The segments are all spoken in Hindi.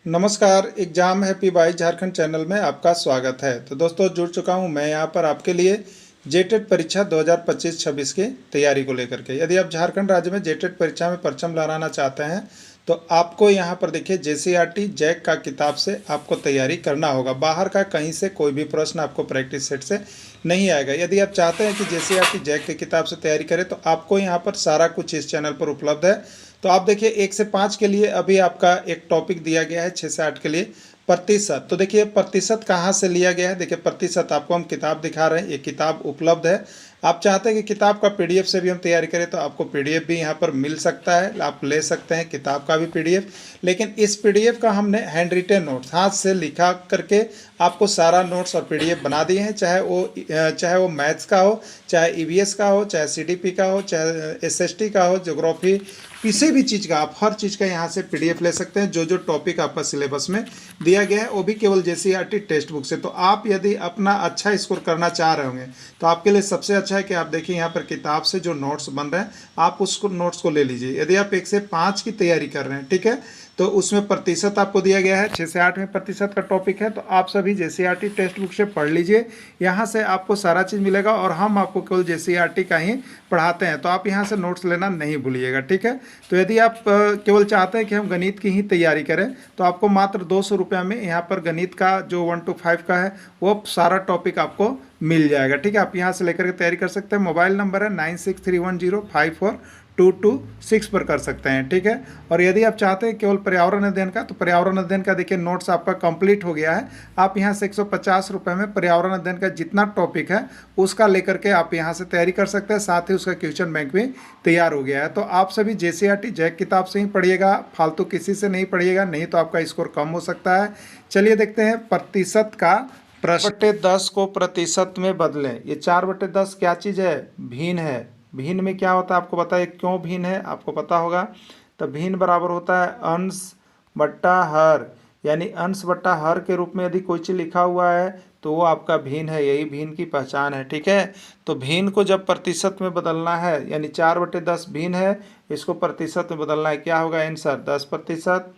नमस्कार। Exam happy by Jharkhand channel में आपका स्वागत है। तो दोस्तों, जुड़ चुका हूं मैं यहां पर आपके लिए जेटेट परीक्षा 2025-26 की तैयारी को लेकर के। यदि आप झारखंड राज्य में जेटेट परीक्षा में परचम लहराना चाहते हैं तो आपको यहां पर देखिए जेसीईआरटी जैक का किताब से आपको तैयारी करना होगा। बाहर का कहीं से कोई भी प्रश्न आपको प्रैक्टिस सेट से नहीं आएगा। यदि आप चाहते हैं कि जेसीईआरटी जैक की किताब से तैयारी करें तो आपको यहाँ पर सारा कुछ इस चैनल पर उपलब्ध है। तो आप देखिए 1 से 5 के लिए अभी आपका एक टॉपिक दिया गया है, 6 से 8 के लिए प्रतिशत। तो देखिए प्रतिशत कहाँ से लिया गया है। देखिए प्रतिशत आपको हम किताब दिखा रहे हैं, ये किताब उपलब्ध है। आप चाहते हैं कि किताब का पीडीएफ से भी हम तैयारी करें तो आपको पीडीएफ भी यहाँ पर मिल सकता है, आप ले सकते हैं किताब का भी पीडीएफ। लेकिन इस पीडीएफ का हमने हैंड रिटेन नोट्स हाथ से लिखा करके आपको सारा नोट्स और पीडीएफ बना दिए हैं, चाहे वो मैथ्स का हो, चाहे ईवीएस का हो, चाहे सीडीपी का हो, चाहे एसएसटी का हो, ज्योग्राफी, किसी भी चीज़ का आप हर चीज़ का यहाँ से पीडीएफ ले सकते हैं। जो जो टॉपिक आपका सिलेबस में दिया गया है वो भी केवल जेसीईआरटी टेक्स्ट बुक से। तो आप यदि अपना अच्छा स्कोर करना चाह रहे होंगे तो आपके लिए सबसे अच्छा है कि आप देखिए यहाँ पर किताब से जो नोट्स बन रहे हैं आप उसको नोट्स को ले लीजिए। यदि आप 1 से 5 की तैयारी कर रहे हैं, ठीक है, तो उसमें प्रतिशत आपको दिया गया है, 6 से 8 में प्रतिशत का टॉपिक है। तो आप सभी जेसीईआरटी टेक्स्ट बुक से पढ़ लीजिए, यहाँ से आपको सारा चीज़ मिलेगा और हम आपको केवल जेसीईआरटी का ही पढ़ाते हैं। तो आप यहाँ से नोट्स लेना नहीं भूलिएगा, ठीक है। तो यदि आप केवल चाहते हैं कि हम गणित की ही तैयारी करें तो आपको मात्र 200 रुपये में यहाँ पर गणित का जो 1 to 5 का है वो सारा टॉपिक आपको मिल जाएगा, ठीक है। आप यहाँ से लेकर के तैयारी कर सकते हैं। मोबाइल नंबर है 9631054226 पर कर सकते हैं, ठीक है। और यदि आप चाहते हैं केवल पर्यावरण अध्ययन का तो पर्यावरण अध्ययन का देखिए नोट्स आपका कंप्लीट हो गया है। आप यहाँ से 150 रुपये में पर्यावरण अध्ययन का जितना टॉपिक है उसका लेकर के आप यहाँ से तैयारी कर सकते हैं। साथ ही उसका क्वेश्चन बैंक भी तैयार हो गया है। तो आप सभी जेसीईआरटी जैक किताब से ही पढ़िएगा, फालतू किसी से नहीं पढ़िएगा, नहीं तो आपका स्कोर कम हो सकता है। चलिए देखते हैं प्रतिशत का प्रश्न। 4/10 को प्रतिशत में बदलें। ये 4/10 क्या चीज़ है? भिन्न है। भिन्न में क्या होता है आपको पता है, क्यों भिन्न है आपको पता होगा। तो भिन्न बराबर होता है अंश बट्टा हर, यानी अंश बट्टा हर के रूप में यदि कोई चीज़ लिखा हुआ है तो वो आपका भिन्न है, यही भिन्न की पहचान है, ठीक है। तो भिन्न को जब प्रतिशत में बदलना है, यानी 4/10 भिन्न है, इसको प्रतिशत में बदलना है, क्या होगा आंसर? 10%,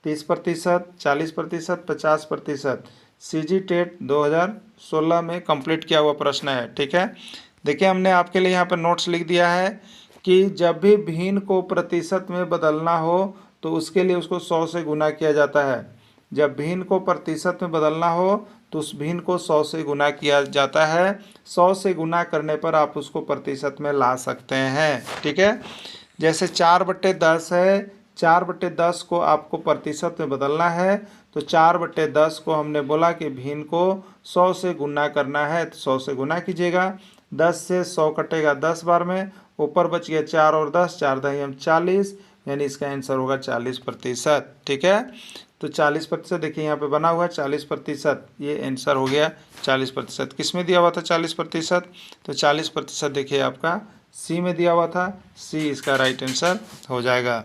30%, 40%, 50%। सीजी टेट 2016 में कंप्लीट किया हुआ प्रश्न है, ठीक है। देखिए हमने आपके लिए यहाँ पर नोट्स लिख दिया है कि जब भी भिन्न को प्रतिशत में बदलना हो तो उसके लिए उसको 100 से गुना किया जाता है। जब भिन्न को प्रतिशत में बदलना हो तो उस भिन्न को 100 से गुना किया जाता है। 100 से गुना करने पर आप उसको प्रतिशत में ला सकते हैं, ठीक है। जैसे 4/10 है, 4/10 को आपको प्रतिशत में बदलना है तो 4/10 को हमने बोला कि भिन्न को 100 से गुना करना है तो 100 से गुना कीजिएगा। 10 से 100 कटेगा 10 बार में, ऊपर बच गया 4 और 10, 4 दही हम 40, यानी इसका आंसर होगा 40%, ठीक है। तो 40% देखिए यहाँ पे बना हुआ है 40%, ये आंसर हो गया 40%। किस में दिया हुआ था 40%? तो 40% देखिए आपका सी में दिया हुआ था, सी इसका राइट आंसर हो जाएगा।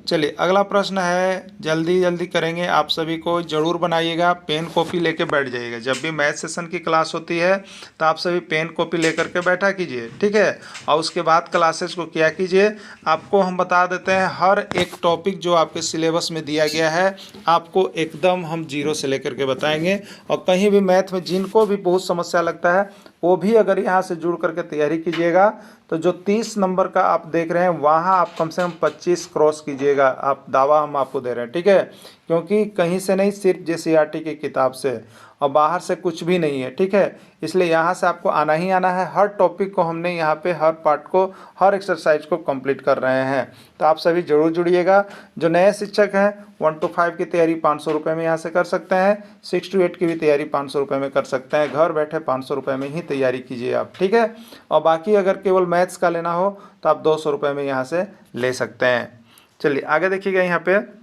चलिए अगला प्रश्न है, जल्दी जल्दी करेंगे, आप सभी को जरूर बनाइएगा, पेन कॉपी लेके बैठ जाइएगा। जब भी मैथ सेशन की क्लास होती है तो आप सभी पेन कॉपी लेकर के बैठा कीजिए, ठीक है। और उसके बाद क्लासेस को किया कीजिए। आपको हम बता देते हैं हर एक टॉपिक जो आपके सिलेबस में दिया गया है आपको एकदम हम 0 से लेकर के बताएंगे। और कहीं भी मैथ में जिनको भी बहुत समस्या लगता है वो भी अगर यहाँ से जुड़ करके तैयारी कीजिएगा तो जो 30 नंबर का आप देख रहे हैं वहाँ आप कम से कम 25 क्रॉस कीजिएगा, आप दावा हम आपको दे रहे हैं, ठीक है। क्योंकि कहीं से नहीं, सिर्फ जेसीईआरटी की किताब से और बाहर से कुछ भी नहीं है, ठीक है। इसलिए यहाँ से आपको आना ही आना है। हर टॉपिक को हमने यहाँ पे हर पार्ट को, हर एक्सरसाइज को कंप्लीट कर रहे हैं। तो आप सभी जरूर जुड़िएगा। जो नए शिक्षक हैं 1 to 5 की तैयारी 500 रुपये में यहाँ से कर सकते हैं, 6 to 8 की भी तैयारी 500 रुपये में कर सकते हैं। घर बैठे 500 रुपये में ही तैयारी कीजिए आप, ठीक है। और बाकी अगर केवल मैथ्स का लेना हो तो आप 200 रुपये में यहाँ से ले सकते हैं। चलिए आगे देखिएगा, यहाँ पे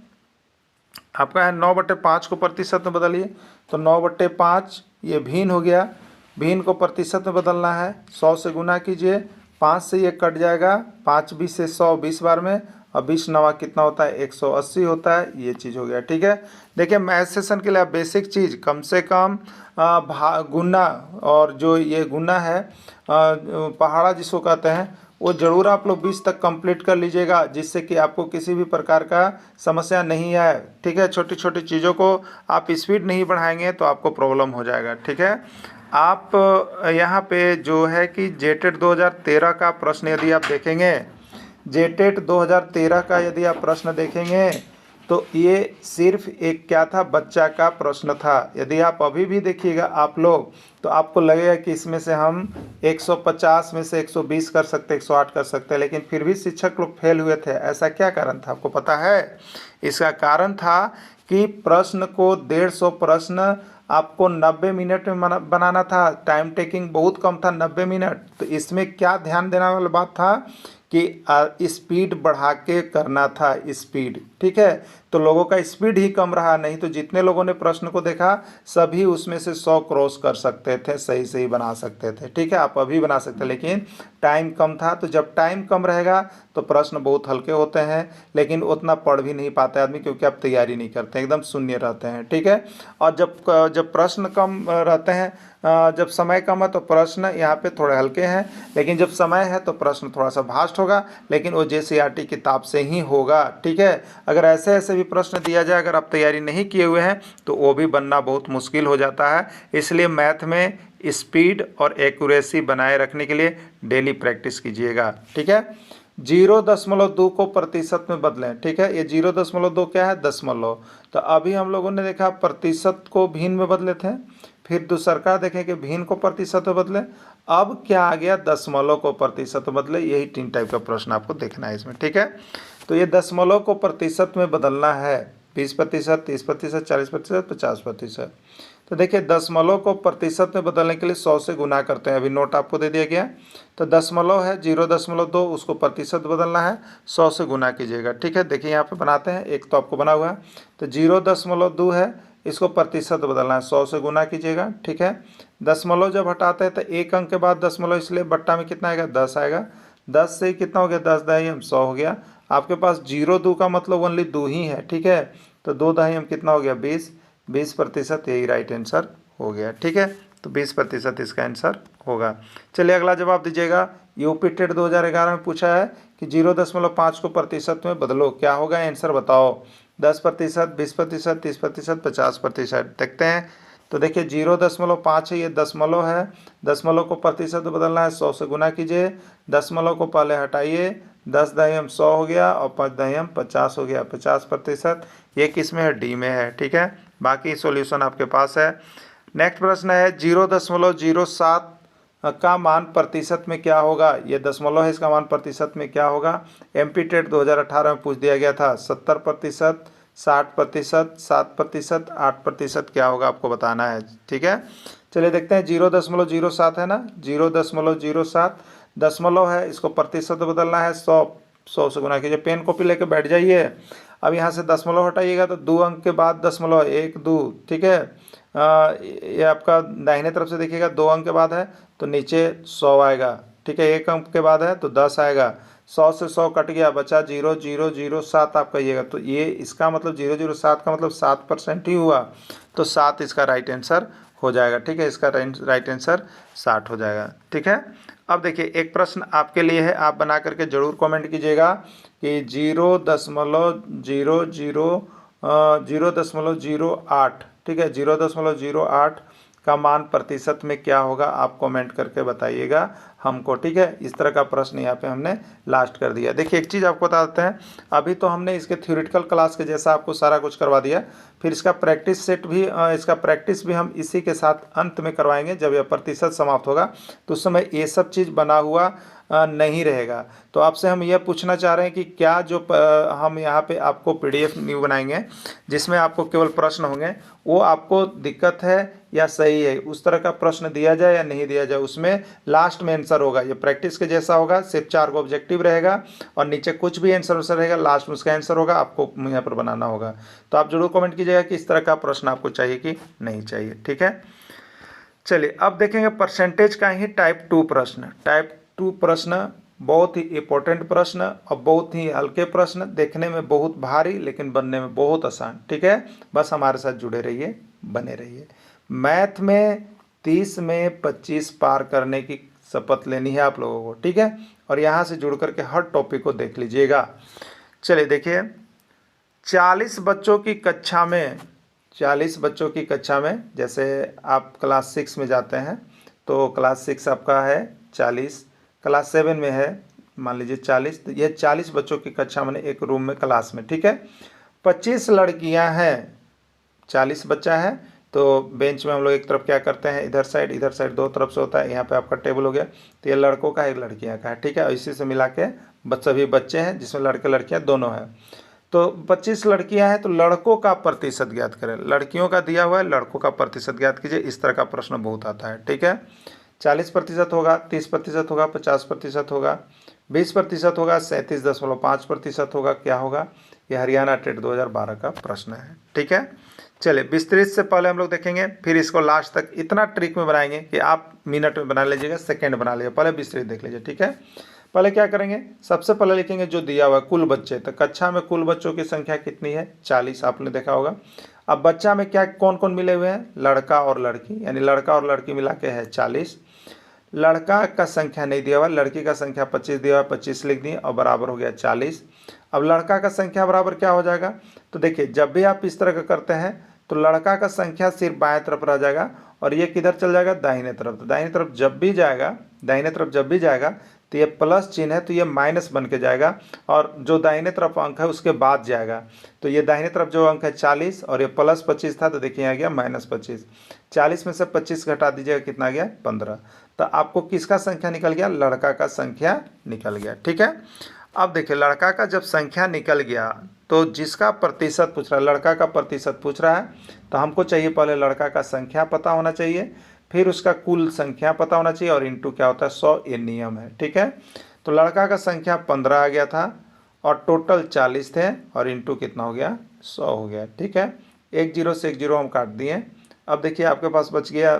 आपका है 9/5 को प्रतिशत में बदलिए। तो 9/5 ये भिन्न हो गया, भिन्न को प्रतिशत में बदलना है, 100 से गुना कीजिए, 5 से ये कट जाएगा, 5 20 से 100 20 बार में, और 20 9 कितना होता है 180 होता है, ये चीज़ हो गया, ठीक है। देखिए मैथ सेशन के लिए आप बेसिक चीज़ कम से कम गुना, और जो ये गुना है पहाड़ा जिसको कहते हैं वो ज़रूर आप लोग 20 तक कंप्लीट कर लीजिएगा, जिससे कि आपको किसी भी प्रकार का समस्या नहीं आए। ठीक है, छोटी छोटी चीज़ों को आप स्पीड नहीं बढ़ाएंगे तो आपको प्रॉब्लम हो जाएगा। ठीक है, आप यहाँ पे जो है कि जेटेट 2013 का प्रश्न यदि आप देखेंगे, जेटेट 2013 का यदि आप प्रश्न देखेंगे तो ये सिर्फ एक क्या था, बच्चा का प्रश्न था। यदि आप अभी भी देखिएगा आप लोग, तो आपको लगेगा कि इसमें से हम 150 में से 120 कर सकते, 108 कर सकते, लेकिन फिर भी शिक्षक लोग फेल हुए थे। ऐसा क्या कारण था आपको पता है? इसका कारण था कि प्रश्न को 150 प्रश्न आपको 90 मिनट में बनाना था। टाइम टेकिंग बहुत कम था, 90 मिनट। तो इसमें क्या ध्यान देने वाली बात था कि स्पीड बढ़ा के करना था, स्पीड। ठीक है, तो लोगों का स्पीड ही कम रहा, नहीं तो जितने लोगों ने प्रश्न को देखा सभी उसमें से 100 क्रॉस कर सकते थे, सही सही बना सकते थे। ठीक है, आप अभी बना सकते, लेकिन टाइम कम था। तो जब टाइम कम रहेगा तो प्रश्न बहुत हल्के होते हैं, लेकिन उतना पढ़ भी नहीं पाते आदमी, क्योंकि आप तैयारी नहीं करते, एकदम शून्य रहते हैं। ठीक है, और जब प्रश्न कम रहते हैं, जब समय कम है तो प्रश्न यहाँ पे थोड़े हल्के हैं, लेकिन जब समय है तो प्रश्न थोड़ा सा भास्ट होगा, लेकिन वो JCERT किताब से ही होगा। ठीक है, अगर ऐसे ऐसे भी प्रश्न दिया जाए, अगर आप तैयारी नहीं किए हुए हैं तो वो भी बनना बहुत मुश्किल हो जाता है। इसलिए मैथ में स्पीड और एक्यूरेसी बनाए रखने के लिए डेली प्रैक्टिस कीजिएगा। ठीक है, 0.2 को प्रतिशत में बदलें। ठीक है, ये 0.2 क्या है, दशमलव। तो अभी हम लोगों ने देखा प्रतिशत को भिन्न में बदले थे, फिर दूसरा देखें कि भिन्न को प्रतिशत में बदले। अब क्या आ गया, दशमलव को प्रतिशत में बदले। यही 3 टाइप का प्रश्न आपको देखना है इसमें। ठीक है, तो ये दशमलव को प्रतिशत में बदलना है, 20%, 30%, 40%, 50%। तो देखिए, दशमलव को प्रतिशत में बदलने के लिए 100 से गुना करते हैं। अभी नोट आपको दे दिया गया। तो दशमलव है 0.2, उसको प्रतिशत बदलना है, 100 से गुना कीजिएगा। ठीक है, देखिए यहाँ पे बनाते हैं, एक तो आपको बना हुआ है। तो 0.2 है, इसको प्रतिशत बदलना है, 100 से गुना कीजिएगा। ठीक है, दशमलव जब हटाते हैं तो एक अंक के बाद दशमलव, इसलिए बट्टा में कितना आएगा, 10 आएगा। 10 से कितना हो गया, 10 दही हम 100 हो गया। आपके पास 0.2 का मतलब ओनली 2 ही है। ठीक है, तो 2 दही हम कितना हो गया, 20%, यही राइट आंसर हो गया। ठीक है, तो 20% इसका आंसर होगा। चलिए अगला जवाब दीजिएगा। यूपी टेट 2011 में पूछा है कि 0.5 को प्रतिशत में बदलो, क्या होगा आंसर बताओ। 10%, 20%, 30%, 50%। देखते हैं, तो देखिए 0.5 है, ये दशमलव है, दशमलव को प्रतिशत बदलना है, 100 से गुना कीजिए। दशमलव को पहले हटाइए, 10 दही हम 100 हो गया, और 5 दही हम 50 हो गया, 50%। ये किस में है, डी में है। ठीक है, बाकी सॉल्यूशन आपके पास है। नेक्स्ट प्रश्न है 0.07 का मान प्रतिशत में क्या होगा। ये दशमलव है, इसका मान प्रतिशत में क्या होगा। MP टेट 2018 में पूछ दिया गया था। 70%, 60%, 7%, 8% क्या होगा आपको बताना है। ठीक है, चलिए देखते हैं। 0.07 है ना, 0.07 दशमलव है, इसको प्रतिशत बदलना है, 100 से गुना कीजिए। पेन कॉपी लेके बैठ जाइए। अब यहाँ से दशमलव हटाइएगा तो 2 अंक के बाद दशमलव, 1 2। ठीक है, ये आपका दाहिने तरफ से देखिएगा, 2 अंक के बाद है तो नीचे 100 आएगा। ठीक है, 1 अंक के बाद है तो 10 आएगा। 100 से 100 कट गया, बचा 0.007 आप कहिएगा। तो ये इसका मतलब 0.07 का मतलब 7% ही हुआ, तो 7 इसका राइट आंसर हो जाएगा। ठीक है, इसका राइट आंसर 60 हो जाएगा। ठीक है, अब देखिए एक प्रश्न आपके लिए है, आप बना करके ज़रूर कमेंट कीजिएगा कि 0.08, ठीक है, 0.08 का मान प्रतिशत में क्या होगा, आप कमेंट करके बताइएगा हमको। ठीक है, इस तरह का प्रश्न यहाँ पे हमने लास्ट कर दिया। देखिए एक चीज़ आपको बता देते हैं, अभी तो हमने इसके थ्योरेटिकल क्लास के जैसा आपको सारा कुछ करवा दिया, फिर इसका प्रैक्टिस सेट भी, इसका प्रैक्टिस भी हम इसी के साथ अंत में करवाएंगे। जब यह प्रतिशत समाप्त होगा तो उस समय ये सब चीज़ बना हुआ नहीं रहेगा। तो आपसे हम यह पूछना चाह रहे हैं कि क्या जो हम यहाँ पे आपको PDF न्यू बनाएंगे जिसमें आपको केवल प्रश्न होंगे, वो आपको दिक्कत है या सही है, उस तरह का प्रश्न दिया जाए या नहीं दिया जाए, उसमें लास्ट में आंसर होगा। ये प्रैक्टिस के जैसा होगा, सिर्फ 4 को ऑब्जेक्टिव रहेगा और नीचे कुछ भी आंसर रहेगा, लास्ट में उसका आंसर होगा, आपको यहाँ पर बनाना होगा। तो आप जरूर कमेंट कीजिएगा कि इस तरह का प्रश्न आपको चाहिए कि नहीं चाहिए। ठीक है, चलिए अब देखेंगे परसेंटेज का ही टाइप 2 प्रश्न। टाइप 2 प्रश्न बहुत ही इंपॉर्टेंट प्रश्न और बहुत ही हल्के प्रश्न, देखने में बहुत भारी लेकिन बनने में बहुत आसान। ठीक है, बस हमारे साथ जुड़े रहिए, बने रहिए। मैथ में 30 में 25 पार करने की शपथ लेनी है आप लोगों को। ठीक है, और यहाँ से जुड़ करके हर टॉपिक को देख लीजिएगा। चलिए देखिए, 40 बच्चों की कक्षा में 40 बच्चों की कक्षा में, जैसे आप क्लास 6 में जाते हैं तो क्लास 6 आपका है 40, क्लास 7 में है मान लीजिए 40, तो ये 40 बच्चों की कक्षा में एक रूम में क्लास में, ठीक है। 25 लड़कियां हैं, 40 बच्चा है, तो बेंच में हम लोग एक तरफ क्या करते हैं, इधर साइड दो तरफ से होता है। यहाँ पे आपका टेबल हो गया, तो ये लड़कों का एक लड़कियां का है, ठीक है। इसी से मिला के सभी बच्चे हैं जिसमें लड़के लड़कियां दोनों हैं। तो 25 लड़कियां हैं, तो लड़कों का प्रतिशत ज्ञात करें। लड़कियों का दिया हुआ है, लड़कों का प्रतिशत ज्ञात कीजिए। इस तरह का प्रश्न बहुत आता है, ठीक है। 40% होगा, 30% होगा, 50% होगा, 20% होगा, 37.5% होगा। क्या होगा? ये हरियाणा टेट 2012 का प्रश्न है, ठीक है। चलिए, विस्तृत से पहले हम लोग देखेंगे, फिर इसको लास्ट तक इतना ट्रिक में बनाएंगे कि आप मिनट में बना लीजिएगा, सेकंड बना लीजिए। पहले विस्तृत देख लीजिए, ठीक है। पहले क्या करेंगे, सबसे पहले लिखेंगे जो दिया हुआ है कुल बच्चे। तो कक्षा में कुल बच्चों की संख्या कितनी है? 40, आपने देखा होगा। अब बच्चा में क्या कौन कौन मिले हुए हैं? लड़का और लड़की, यानी लड़का और लड़की मिला के है 40। लड़का का संख्या नहीं दिया हुआ, लड़की का संख्या 25 दिया हुआ, 25 लिख दिए और बराबर हो गया 40। अब लड़का का संख्या बराबर क्या हो जाएगा? तो देखिए, जब भी आप इस तरह का करते हैं तो लड़का का संख्या सिर्फ बाएं तरफ रह जाएगा और ये किधर चल जाएगा? दाहिने तरफ। तो दाहिने तरफ जब भी जाएगा तो ये प्लस चिन्ह है, तो ये माइनस बन के जाएगा, और जो दाहिने तरफ अंक है उसके बाद जाएगा। तो ये दाहिने तरफ जो अंक है 40 और ये प्लस 25 था, तो देखिए यहाँ गया माइनस 25। 40 में से 25 घटा दीजिएगा, कितना गया? 15। तो आपको किसका संख्या निकल गया? लड़का का संख्या निकल गया, ठीक है। अब देखिए, लड़का का जब संख्या निकल गया तो जिसका प्रतिशत पूछ रहा है, लड़का का प्रतिशत पूछ रहा है, तो हमको चाहिए पहले लड़का का संख्या पता होना चाहिए, फिर उसका कुल संख्या पता होना चाहिए, और इंटू क्या होता है? 100, ये नियम है, ठीक है। तो लड़का का संख्या 15 आ गया था और टोटल 40 थे, और इंटू कितना हो गया? 100 हो गया, ठीक है। 1 0 से 1 0 हम काट दिए। अब देखिए, आपके पास बच गया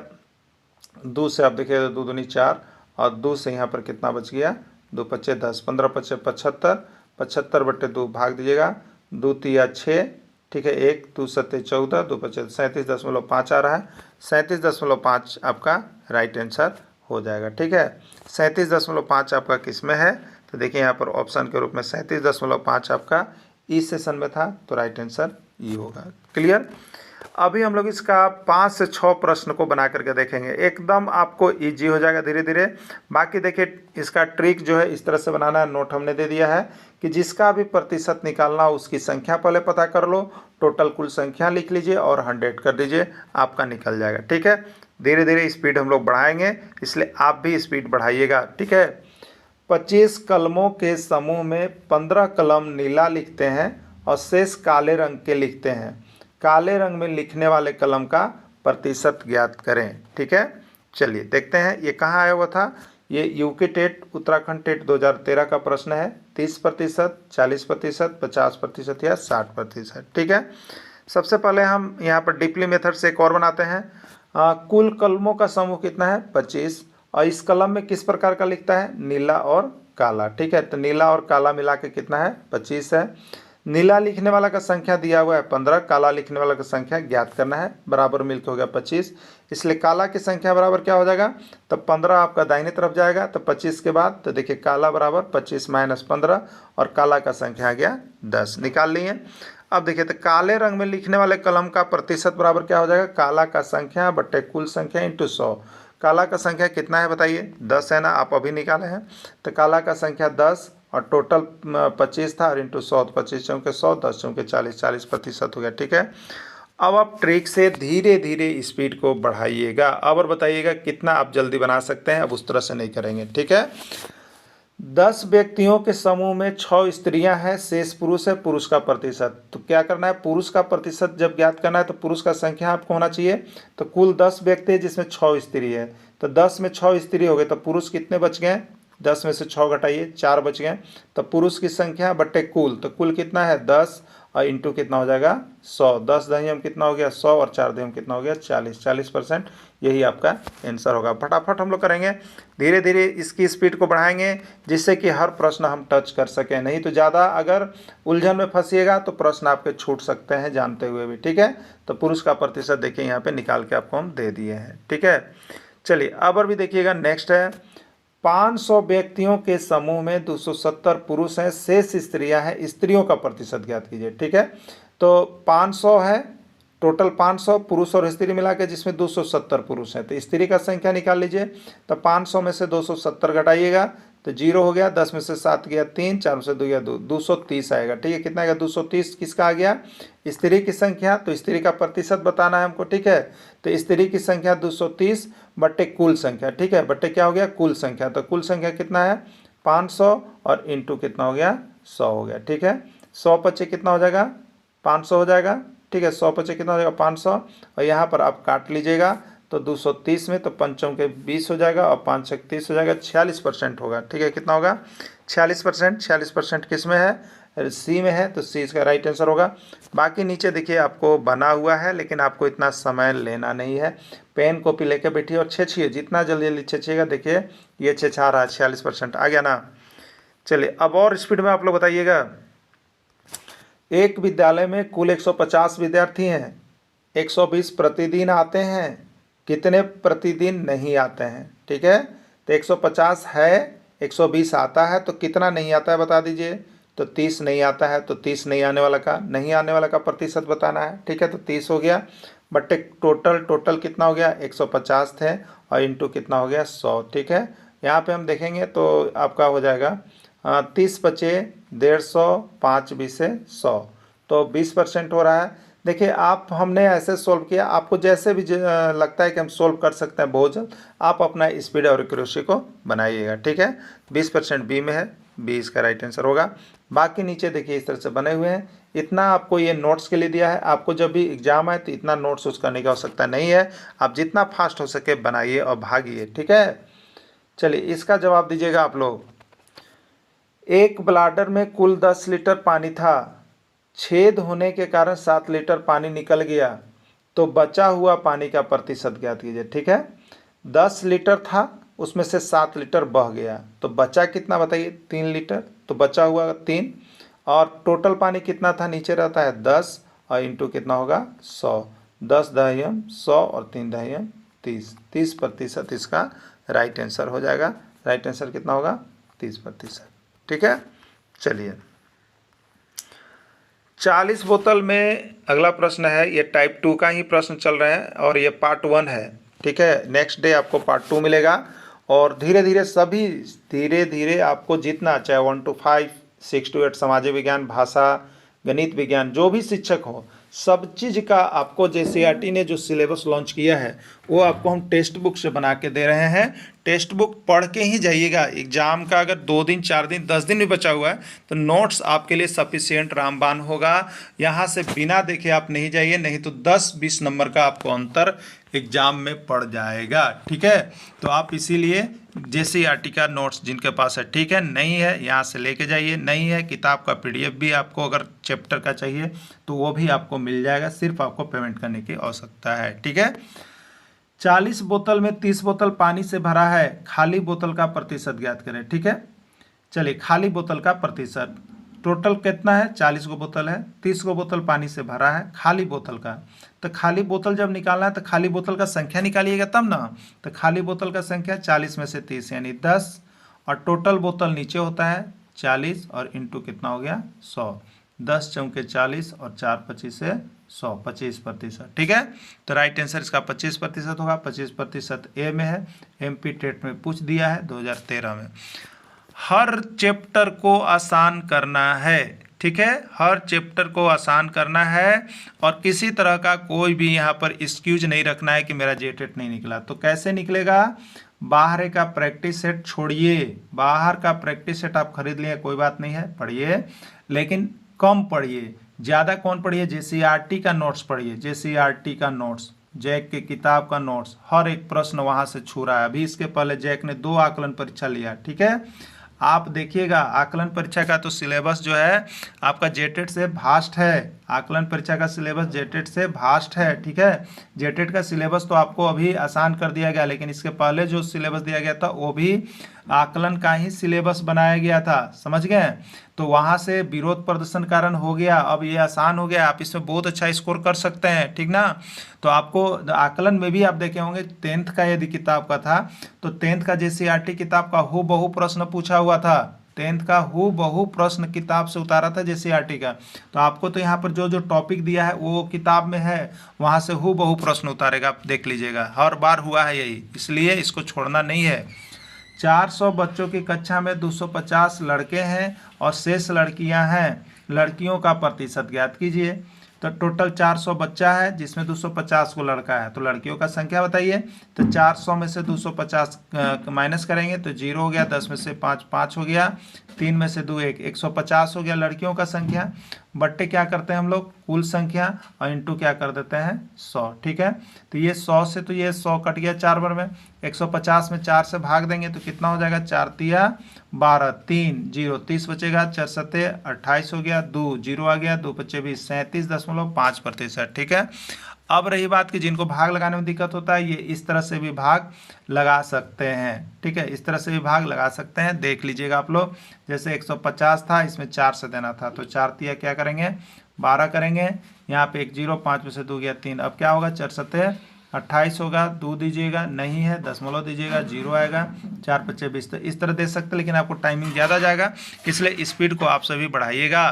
2 से, आप देखिए 2 दूनी 4, और 2 से यहाँ पर कितना बच गया? 2 पच्चे 10, 15 पच्चे 75, 75/2 भाग दीजिएगा, 2 तिया 6, ठीक है। 1 2 सत्ते 14, 2 पच्चे 37.5 आ रहा है। 37.5 आपका राइट आंसर हो जाएगा, ठीक है। 37.5 आपका किस में है? तो देखिए यहाँ पर ऑप्शन के रूप में 37.5 आपका ई सेशन में था, तो राइट आंसर ई होगा। क्लियर? अभी हम लोग इसका 5 से 6 प्रश्न को बना करके देखेंगे, एकदम आपको इजी हो जाएगा धीरे धीरे। बाकी देखिए, इसका ट्रिक जो है इस तरह से बनाना है, नोट हमने दे दिया है कि जिसका भी प्रतिशत निकालना हो उसकी संख्या पहले पता कर लो, टोटल कुल संख्या लिख लीजिए और 100 कर दीजिए, आपका निकल जाएगा, ठीक है। धीरे धीरे स्पीड हम लोग बढ़ाएंगे, इसलिए आप भी स्पीड बढ़ाइएगा, ठीक है। 25 कलमों के समूह में 15 कलम नीला लिखते हैं और शेष काले रंग के लिखते हैं। काले रंग में लिखने वाले कलम का प्रतिशत ज्ञात करें, ठीक है। चलिए देखते हैं, ये कहाँ आया हुआ था? ये यूके टेट, उत्तराखंड टेट 2013 का प्रश्न है। 30%, 40%, 50% या 60%, ठीक है। सबसे पहले हम यहाँ पर डीपली मेथड से एक और बनाते हैं। कुल कलमों का समूह कितना है? 25, और इस कलम में किस प्रकार का लिखता है? नीला और काला, ठीक है। तो नीला और काला मिला के कितना है? 25 है। नीला लिखने वाला का संख्या दिया हुआ है 15, काला लिखने वाला का संख्या ज्ञात करना है, बराबर मिलकर हो गया 25। इसलिए काला की संख्या बराबर क्या हो जाएगा? तो 15 आपका दाहिने तरफ जाएगा, तो 25 के बाद तो देखिए काला बराबर 25 - 15, और काला का संख्या आ गया 10, निकाल लिए। अब देखिए, तो काले रंग में लिखने वाले कलम का प्रतिशत बराबर क्या हो जाएगा? काला का संख्या बटे कुल संख्या इंटू 100। काला का संख्या कितना है बताइए? 10 है ना, आप अभी निकाले हैं। तो काला का संख्या 10 और टोटल 25 था, और इंटू 100, 25 चौके 100, 10 चौके 40, 40% हो गया, ठीक है। अब आप ट्रिक से धीरे धीरे स्पीड को बढ़ाइएगा। अब और बताइएगा कितना आप जल्दी बना सकते हैं। अब उस तरह से नहीं करेंगे, ठीक है। 10 व्यक्तियों के समूह में 6 स्त्रियां हैं, शेष पुरुष है। पुरुष का प्रतिशत, तो क्या करना है? पुरुष का प्रतिशत जब ज्ञात करना है तो पुरुष का संख्या आपको होना चाहिए। तो कुल 10 व्यक्ति है जिसमें 6 स्त्री है, तो 10 में 6 स्त्री हो गए, तो पुरुष कितने बच गए? 10 में से 6 घटाइए, 4 बच गए। तो पुरुष की संख्या बटे कुल, तो कुल कितना है? 10, और इंटू कितना हो जाएगा? 100। 10 दहियम कितना हो गया? 100, और 4 दहियम कितना हो गया? 40। 40%, यही आपका आंसर होगा। फटाफट हम लोग करेंगे, धीरे धीरे इसकी स्पीड को बढ़ाएंगे, जिससे कि हर प्रश्न हम टच कर सकें। नहीं तो ज़्यादा अगर उलझन में फंसिएगा तो प्रश्न आपके छूट सकते हैं जानते हुए भी, ठीक है। तो पुरुष का प्रतिशत देखिए यहाँ पे निकाल के आपको हम दे दिए हैं, ठीक है। चलिए अब और भी देखिएगा, नेक्स्ट है 500 व्यक्तियों के समूह में 270 पुरुष हैं, शेष स्त्रियां हैं, स्त्रियों का प्रतिशत ज्ञात कीजिए। ठीक है, तो 500 है, टोटल 500 पुरुष और स्त्री मिला के, जिसमें 270 पुरुष हैं, तो स्त्री का संख्या निकाल लीजिए। तो 500 में से 270 घटाइएगा तो 0 हो गया, 10 में से 7 गया 3, 4 में से 2 गया 2, 230 आएगा। ठीक है, कितना आएगा 230, किसका आ गया, स्त्री की संख्या। तो स्त्री का प्रतिशत बताना है हमको। ठीक है, तो स्त्री की संख्या 230 बट्टे कुल संख्या। ठीक है, बट्टे क्या हो गया, कुल संख्या। तो कुल संख्या कितना है 500 और इंटू कितना हो गया 100 हो गया। ठीक है, 100 पचे कितना हो जाएगा 500 हो जाएगा। ठीक है, 100 पचे कितना हो जाएगा 500, और यहाँ पर आप काट लीजिएगा तो 230 में तो 5 के 20 हो जाएगा और 5 छक 30 हो जाएगा, 46% होगा। ठीक है, कितना होगा 46%। 46% किस में है, सी में है, तो सी इसका राइट आंसर होगा। बाकी नीचे देखिए आपको बना हुआ है, लेकिन आपको इतना समय लेना नहीं है। पेन कॉपी लेके बैठिए और छेछिए, जितना जल्दी जल्दी छेछिएगा। देखिए ये छेछा रहा है, 46% आ गया ना। चलिए अब और स्पीड में आप लोग बताइएगा। एक विद्यालय में कुल 150 विद्यार्थी हैं, 120 प्रतिदिन आते हैं, कितने प्रतिदिन नहीं आते हैं। ठीक है, तो 150 है, 120 आता है, तो कितना नहीं आता है बता दीजिए। तो 30 नहीं आता है, तो 30 नहीं आने वाला का प्रतिशत बताना है। ठीक है, तो 30 हो गया बट्टे टोटल कितना हो गया 150 थे, और इंटू कितना हो गया 100। ठीक है, यहाँ पे हम देखेंगे तो आपका हो जाएगा 30 बचे 150, 5 20 100, तो 20% हो रहा है। देखिए आप, हमने ऐसे सोल्व किया, आपको जैसे भी लगता है कि हम सोल्व कर सकते हैं बहुत जल्द, आप अपना स्पीड और एक्यूरेसी को बनाइएगा। ठीक है, 20% बी में है, बी इसका राइट आंसर होगा। बाकी नीचे देखिए इस तरह से बने हुए हैं। इतना आपको ये नोट्स के लिए दिया है, आपको जब भी एग्जाम है तो इतना नोट्स यूज करने की आवश्यकता नहीं है। आप जितना फास्ट हो सके बनाइए और भागिए। ठीक है, चलिए इसका जवाब दीजिएगा आप लोग। एक ब्लाडर में कुल 10 लीटर पानी था, छेद होने के कारण 7 लीटर पानी निकल गया, तो बचा हुआ पानी का प्रतिशत ज्ञात कीजिए। ठीक है, 10 लीटर था, उसमें से 7 लीटर बह गया, तो बचा कितना बताइए 3 लीटर, तो बचा हुआ 3, और टोटल पानी कितना था, नीचे रहता है 10 और इंटू कितना होगा 100, 10 दहियम 100 और 3 दहियम 30, 30% इसका राइट आंसर हो जाएगा। राइट आंसर कितना होगा 30%। ठीक है, चलिए 40 बोतल में अगला प्रश्न है, ये टाइप 2 का ही प्रश्न चल रहे हैं और ये पार्ट 1 है। ठीक है, नेक्स्ट डे आपको पार्ट 2 मिलेगा, और धीरे धीरे आपको जितना, चाहे 1 to 5, 6 to 8 सामाजिक विज्ञान, भाषा, गणित विज्ञान, जो भी शिक्षक हो, सब चीज़ का आपको JCERT ने जो सिलेबस लॉन्च किया है वो आपको हम टेक्स्ट बुक से बना के दे रहे हैं। टेक्स्ट बुक पढ़ के ही जाइएगा। एग्जाम का अगर 2 दिन 4 दिन 10 दिन भी बचा हुआ है तो नोट्स आपके लिए सफिशिएंट रामबान होगा। यहाँ से बिना देखे आप नहीं जाइए, नहीं तो 10-20 नंबर का आपको अंतर एग्जाम में पड़ जाएगा। ठीक है, तो आप इसीलिए JCERT का नोट्स जिनके पास है, ठीक है, नहीं है यहाँ से लेके जाइए, नहीं है किताब का PDF भी आपको अगर चैप्टर का चाहिए तो वो भी आपको मिल जाएगा, सिर्फ आपको पेमेंट करने की आवश्यकता है। ठीक है, 40 बोतल में 30 बोतल पानी से भरा है, खाली बोतल का प्रतिशत ज्ञात करें। ठीक है, चलिए खाली बोतल का प्रतिशत, टोटल कितना है 40 गो बोतल है, 30 गो बोतल पानी से भरा है, खाली बोतल का, तो खाली बोतल जब निकालना है तो खाली बोतल का संख्या निकालिएगा तब ना। तो खाली बोतल का संख्या 40 में से 30 यानी 10, और टोटल बोतल नीचे होता है 40 और इंटू कितना हो गया 100, 10 चौके 40 और 4 25 से 100, 25%। ठीक है, तो राइट आंसर इसका 25% होगा। 25% ए में है, MP टेट में पूछ दिया है 2013 में। हर चैप्टर को आसान करना है। ठीक है, हर चैप्टर को आसान करना है, और किसी तरह का कोई भी यहाँ पर एक्सक्यूज नहीं रखना है कि मेरा JTET नहीं निकला। तो कैसे निकलेगा, बाहर का प्रैक्टिस सेट छोड़िए, बाहर का प्रैक्टिस सेट आप खरीद लिए कोई बात नहीं है, पढ़िए, लेकिन कम पढ़िए, ज़्यादा कौन पढ़िए, JCERT का नोट्स पढ़िए, JCERT का नोट्स, जैक की किताब का नोट्स, हर एक प्रश्न वहाँ से छू रहा है। अभी इसके पहले जैक ने 2 आकलन परीक्षा लिया। ठीक है, आप देखिएगा आकलन परीक्षा का तो सिलेबस जो है आपका JTET से भास्ट है, आकलन परीक्षा का सिलेबस जेटेट से भास्ट है, ठीक है। जेटेट का सिलेबस तो आपको अभी आसान कर दिया गया, लेकिन इसके पहले जो सिलेबस दिया गया था वो भी आकलन का ही सिलेबस बनाया गया था, समझ गए। तो वहां से विरोध प्रदर्शन कारण हो गया, अब ये आसान हो गया, आप इसमें बहुत अच्छा स्कोर कर सकते हैं, ठीक ना। तो आपको आकलन में भी आप देखे होंगे 10th का यदि किताब का था तो 10th का JCERT किताब का हूबहू प्रश्न पूछा हुआ था, 10th का हूबहू प्रश्न किताब से उतारा था JCERT का। तो आपको तो यहाँ पर जो जो टॉपिक दिया है वो किताब में है, वहाँ से हूबहू प्रश्न उतारेगा, आप देख लीजिएगा, हर बार हुआ है यही, इसलिए इसको छोड़ना नहीं है। 400 बच्चों की कक्षा में 250 लड़के हैं और शेष लड़कियां हैं, लड़कियों का प्रतिशत ज्ञात कीजिए। तो टोटल 400 बच्चा है जिसमें 250 को लड़का है, तो लड़कियों का संख्या बताइए। तो 400 में से 250 माइनस करेंगे तो 0 हो गया, 10 में से 5 5 हो गया, 3 में से 2 1 150 हो गया लड़कियों का संख्या, बट्टे क्या करते हैं हम लोग कुल संख्या और इंटू क्या कर देते हैं 100, ठीक है। तो ये 100 से तो ये 100 कट गया 4 बार में, 150 में 4 से भाग देंगे तो कितना हो जाएगा, 4 तिया 12, 3 0 30 बचेगा, 4 सत्ते 28 हो गया, 2 0 आ गया, 2 बचे 20, 37.5%, ठीक है। अब रही बात कि जिनको भाग लगाने में दिक्कत होता है ये इस तरह से भी भाग लगा सकते हैं, ठीक है, इस तरह से भी भाग लगा सकते हैं, देख लीजिएगा आप लोग। जैसे 150 था, इसमें 4 से देना था तो 4 तिया क्या करेंगे 12 करेंगे, यहाँ पे 1 0, 5 में से 2 गया 3, अब क्या होगा 4 सत्ते 28 होगा, 2 दीजिएगा नहीं है, दशमलव दीजिएगा 0 आएगा, 4 पच्चे 20। तो इस तरह दे सकते हैं, लेकिन आपको टाइमिंग ज़्यादा जाएगा, इसलिए स्पीड को आप सभी बढ़ाइएगा,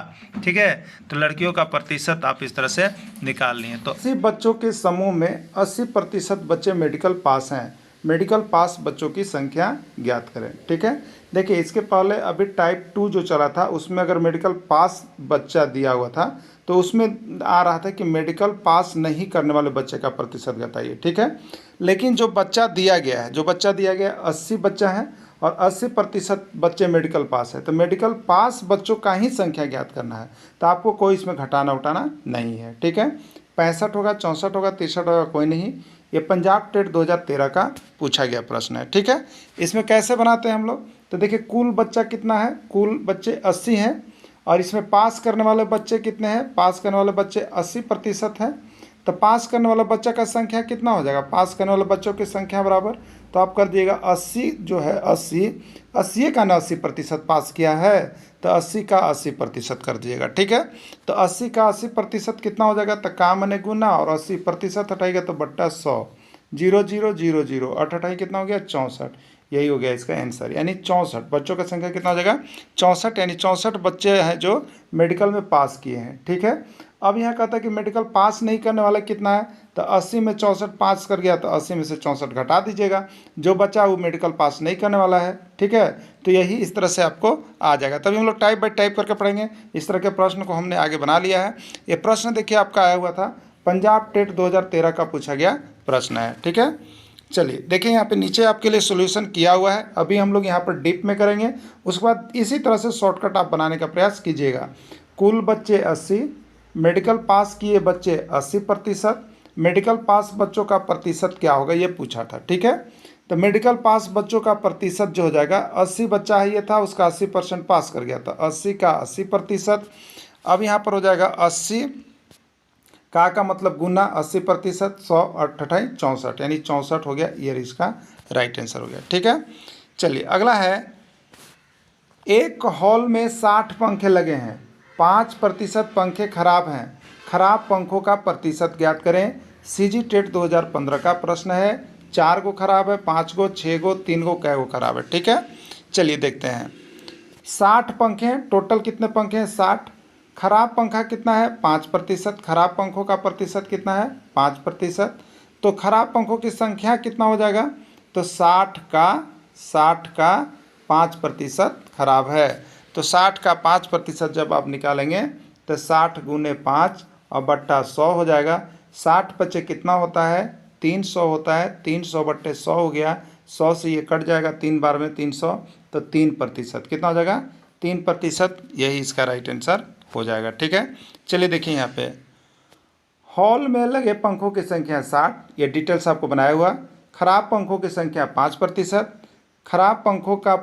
ठीक है। तो लड़कियों का प्रतिशत आप इस तरह से निकाल लिए। तो 80 बच्चों के समूह में 80% बच्चे मेडिकल पास हैं, मेडिकल पास बच्चों की संख्या ज्ञात करें, ठीक है। देखिए इसके पहले अभी टाइप 2 जो चला था उसमें अगर मेडिकल पास बच्चा दिया हुआ था तो उसमें आ रहा था कि मेडिकल पास नहीं करने वाले बच्चे का प्रतिशत बताइए, ठीक है। लेकिन जो बच्चा दिया गया है, जो बच्चा दिया गया है 80 बच्चा है और 80% बच्चे मेडिकल पास है, तो मेडिकल पास बच्चों का ही संख्या ज्ञात करना है, तो आपको कोई इसमें घटाना उठाना नहीं है, ठीक है। 65 होगा, 64 होगा, 63 होगा, कोई नहीं, ये पंजाब टेट 2013 का पूछा गया प्रश्न है, ठीक है। इसमें कैसे बनाते हैं हम लोग, तो देखिए कुल बच्चा कितना है, कुल बच्चे 80 हैं और इसमें पास करने वाले बच्चे कितने हैं, पास करने वाले बच्चे 80% हैं, तो पास करने वाला बच्चा का संख्या कितना हो जाएगा, पास करने वाले बच्चों की संख्या बराबर, तो आप कर दिएगा 80 जो है 80 का ना 80% पास किया है, तो 80 का 80% कर दीजिएगा, ठीक है। तो 80 का 80% कितना हो जाएगा, तो का मने गुना और 80% हटाएगा तो बट्टा 100, 0 0 0 0 8 हटाई कितना हो गया 64, यही हो गया इसका आंसर, यानी 64 बच्चों का संख्या कितना हो जाएगा 64, यानी 64 बच्चे हैं जो मेडिकल में पास किए हैं, ठीक है। अब यहाँ कहता है कि मेडिकल पास नहीं करने वाला कितना है, तो 80 में 64 पास कर गया तो 80 में से 64 घटा दीजिएगा, जो बचा वो मेडिकल पास नहीं करने वाला है, ठीक है। तो यही इस तरह से आपको आ जाएगा, तभी हम लोग टाइप बाई टाइप करके पढ़ेंगे। इस तरह के प्रश्न को हमने आगे बना लिया है। ये प्रश्न देखिए आपका आया हुआ था, पंजाब टेट 2013 का पूछा गया प्रश्न है, ठीक है। चलिए देखिए यहाँ पे नीचे आपके लिए सॉल्यूशन किया हुआ है, अभी हम लोग यहाँ पर डीप में करेंगे, उसके बाद इसी तरह से शॉर्टकट आप बनाने का प्रयास कीजिएगा। कुल बच्चे 80, मेडिकल पास किए बच्चे 80%, मेडिकल पास बच्चों का प्रतिशत क्या होगा ये पूछा था, ठीक है। तो मेडिकल पास बच्चों का प्रतिशत जो हो जाएगा, 80 बच्चा है ये था, उसका 80% पास कर गया था, 80 का 80%। अब यहाँ पर हो जाएगा 80 का मतलब गुना 80%, 100 अट्ठाई 64, यानी 64 हो गया, ये इसका राइट आंसर हो गया, ठीक है। चलिए अगला है, एक हॉल में 60 पंखे लगे हैं, 5% पंखे खराब हैं, खराब पंखों का प्रतिशत ज्ञात करें। सीजी टेट 2015 का प्रश्न है, 4 गो खराब है, 5 गो, 6 गो, 3 गो, कै गो खराब है, ठीक है। चलिए देखते हैं, 60 पंखे हैं, टोटल कितने पंखे हैं 60, खराब पंखा कितना है 5%, खराब पंखों का प्रतिशत कितना है 5%, तो खराब पंखों की संख्या कितना हो जाएगा, तो 60 का 5% खराब है, तो 60 का 5% जब आप निकालेंगे तो 60 गुने 5 और बट्टा 100 हो जाएगा। 60 बच्चे कितना होता है 300 होता है, 300 बट्टे 100 हो गया, 100 से ये कट जाएगा 3 बार में 300, तो 3% कितना हो जाएगा 3%, यही इसका राइट आंसर हो जाएगा, ठीक है। चलिए देखिए यहाँ पे, हॉल में लगे पंखों की संख्या 60, ये डिटेल्स आपको बनाया हुआ, खराब पंखों की संख्या 5%, खराब पंखों का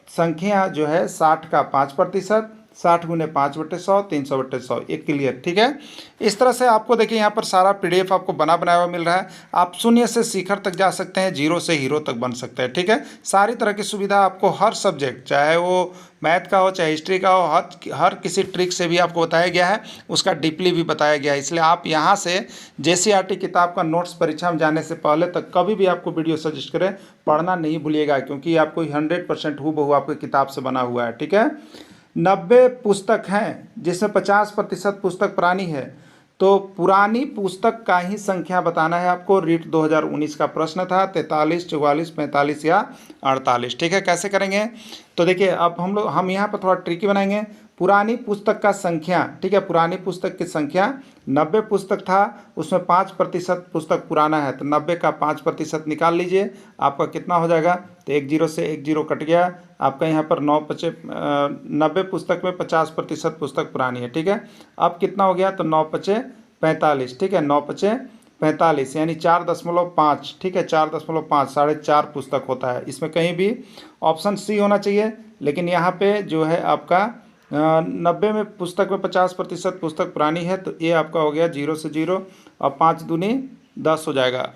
संख्या जो है 60 का 5%, 60 गुने 5/100, 300/100, ये क्लियर, ठीक है। इस तरह से आपको देखिए यहाँ पर सारा PDF आपको बना बनाया हुआ मिल रहा है। आप शून्य से शिखर तक जा सकते हैं, जीरो से हीरो तक बन सकते हैं, ठीक है। सारी तरह की सुविधा आपको हर सब्जेक्ट, चाहे वो मैथ का हो चाहे हिस्ट्री का हो, हर किसी ट्रिक से भी आपको बताया गया है, उसका डीपली भी बताया गया है। इसलिए आप यहाँ से JCRT किताब का नोट्स परीक्षा में जाने से पहले तक कभी भी आपको वीडियो सजेस्ट करें, पढ़ना नहीं भूलिएगा, क्योंकि आपको 100% हूबहू आपकी किताब से बना हुआ है, ठीक है। 90 पुस्तक हैं जिसमें 50% पुस्तक पुरानी है, तो पुरानी पुस्तक का ही संख्या बताना है आपको। रीट 2019 का प्रश्न था, 43, 44, 45 या 48, ठीक है। कैसे करेंगे तो देखिए, अब हम यहाँ पर थोड़ा ट्रिकी बनाएंगे। पुरानी पुस्तक का संख्या, ठीक है, पुरानी पुस्तक की संख्या 90 पुस्तक था, उसमें 5% पुस्तक पुराना है, तो 90 का 5% निकाल लीजिए, आपका कितना हो जाएगा। तो 1 0 से 1 0 कट गया, आपका यहाँ पर 90 पुस्तक में 50% पुस्तक पुरानी है, ठीक है। अब कितना हो गया, तो 9×5 = 45, ठीक है, 9×5 = 45 यानी 4.5, ठीक है, 4.5, 4.5 पुस्तक होता है। इसमें कहीं भी ऑप्शन सी होना चाहिए, लेकिन यहाँ पे जो है आपका 90 में पुस्तक में 50% पुस्तक पुरानी है, तो ये आपका हो गया 0 से 0, और 5 दूनी 10 हो जाएगा,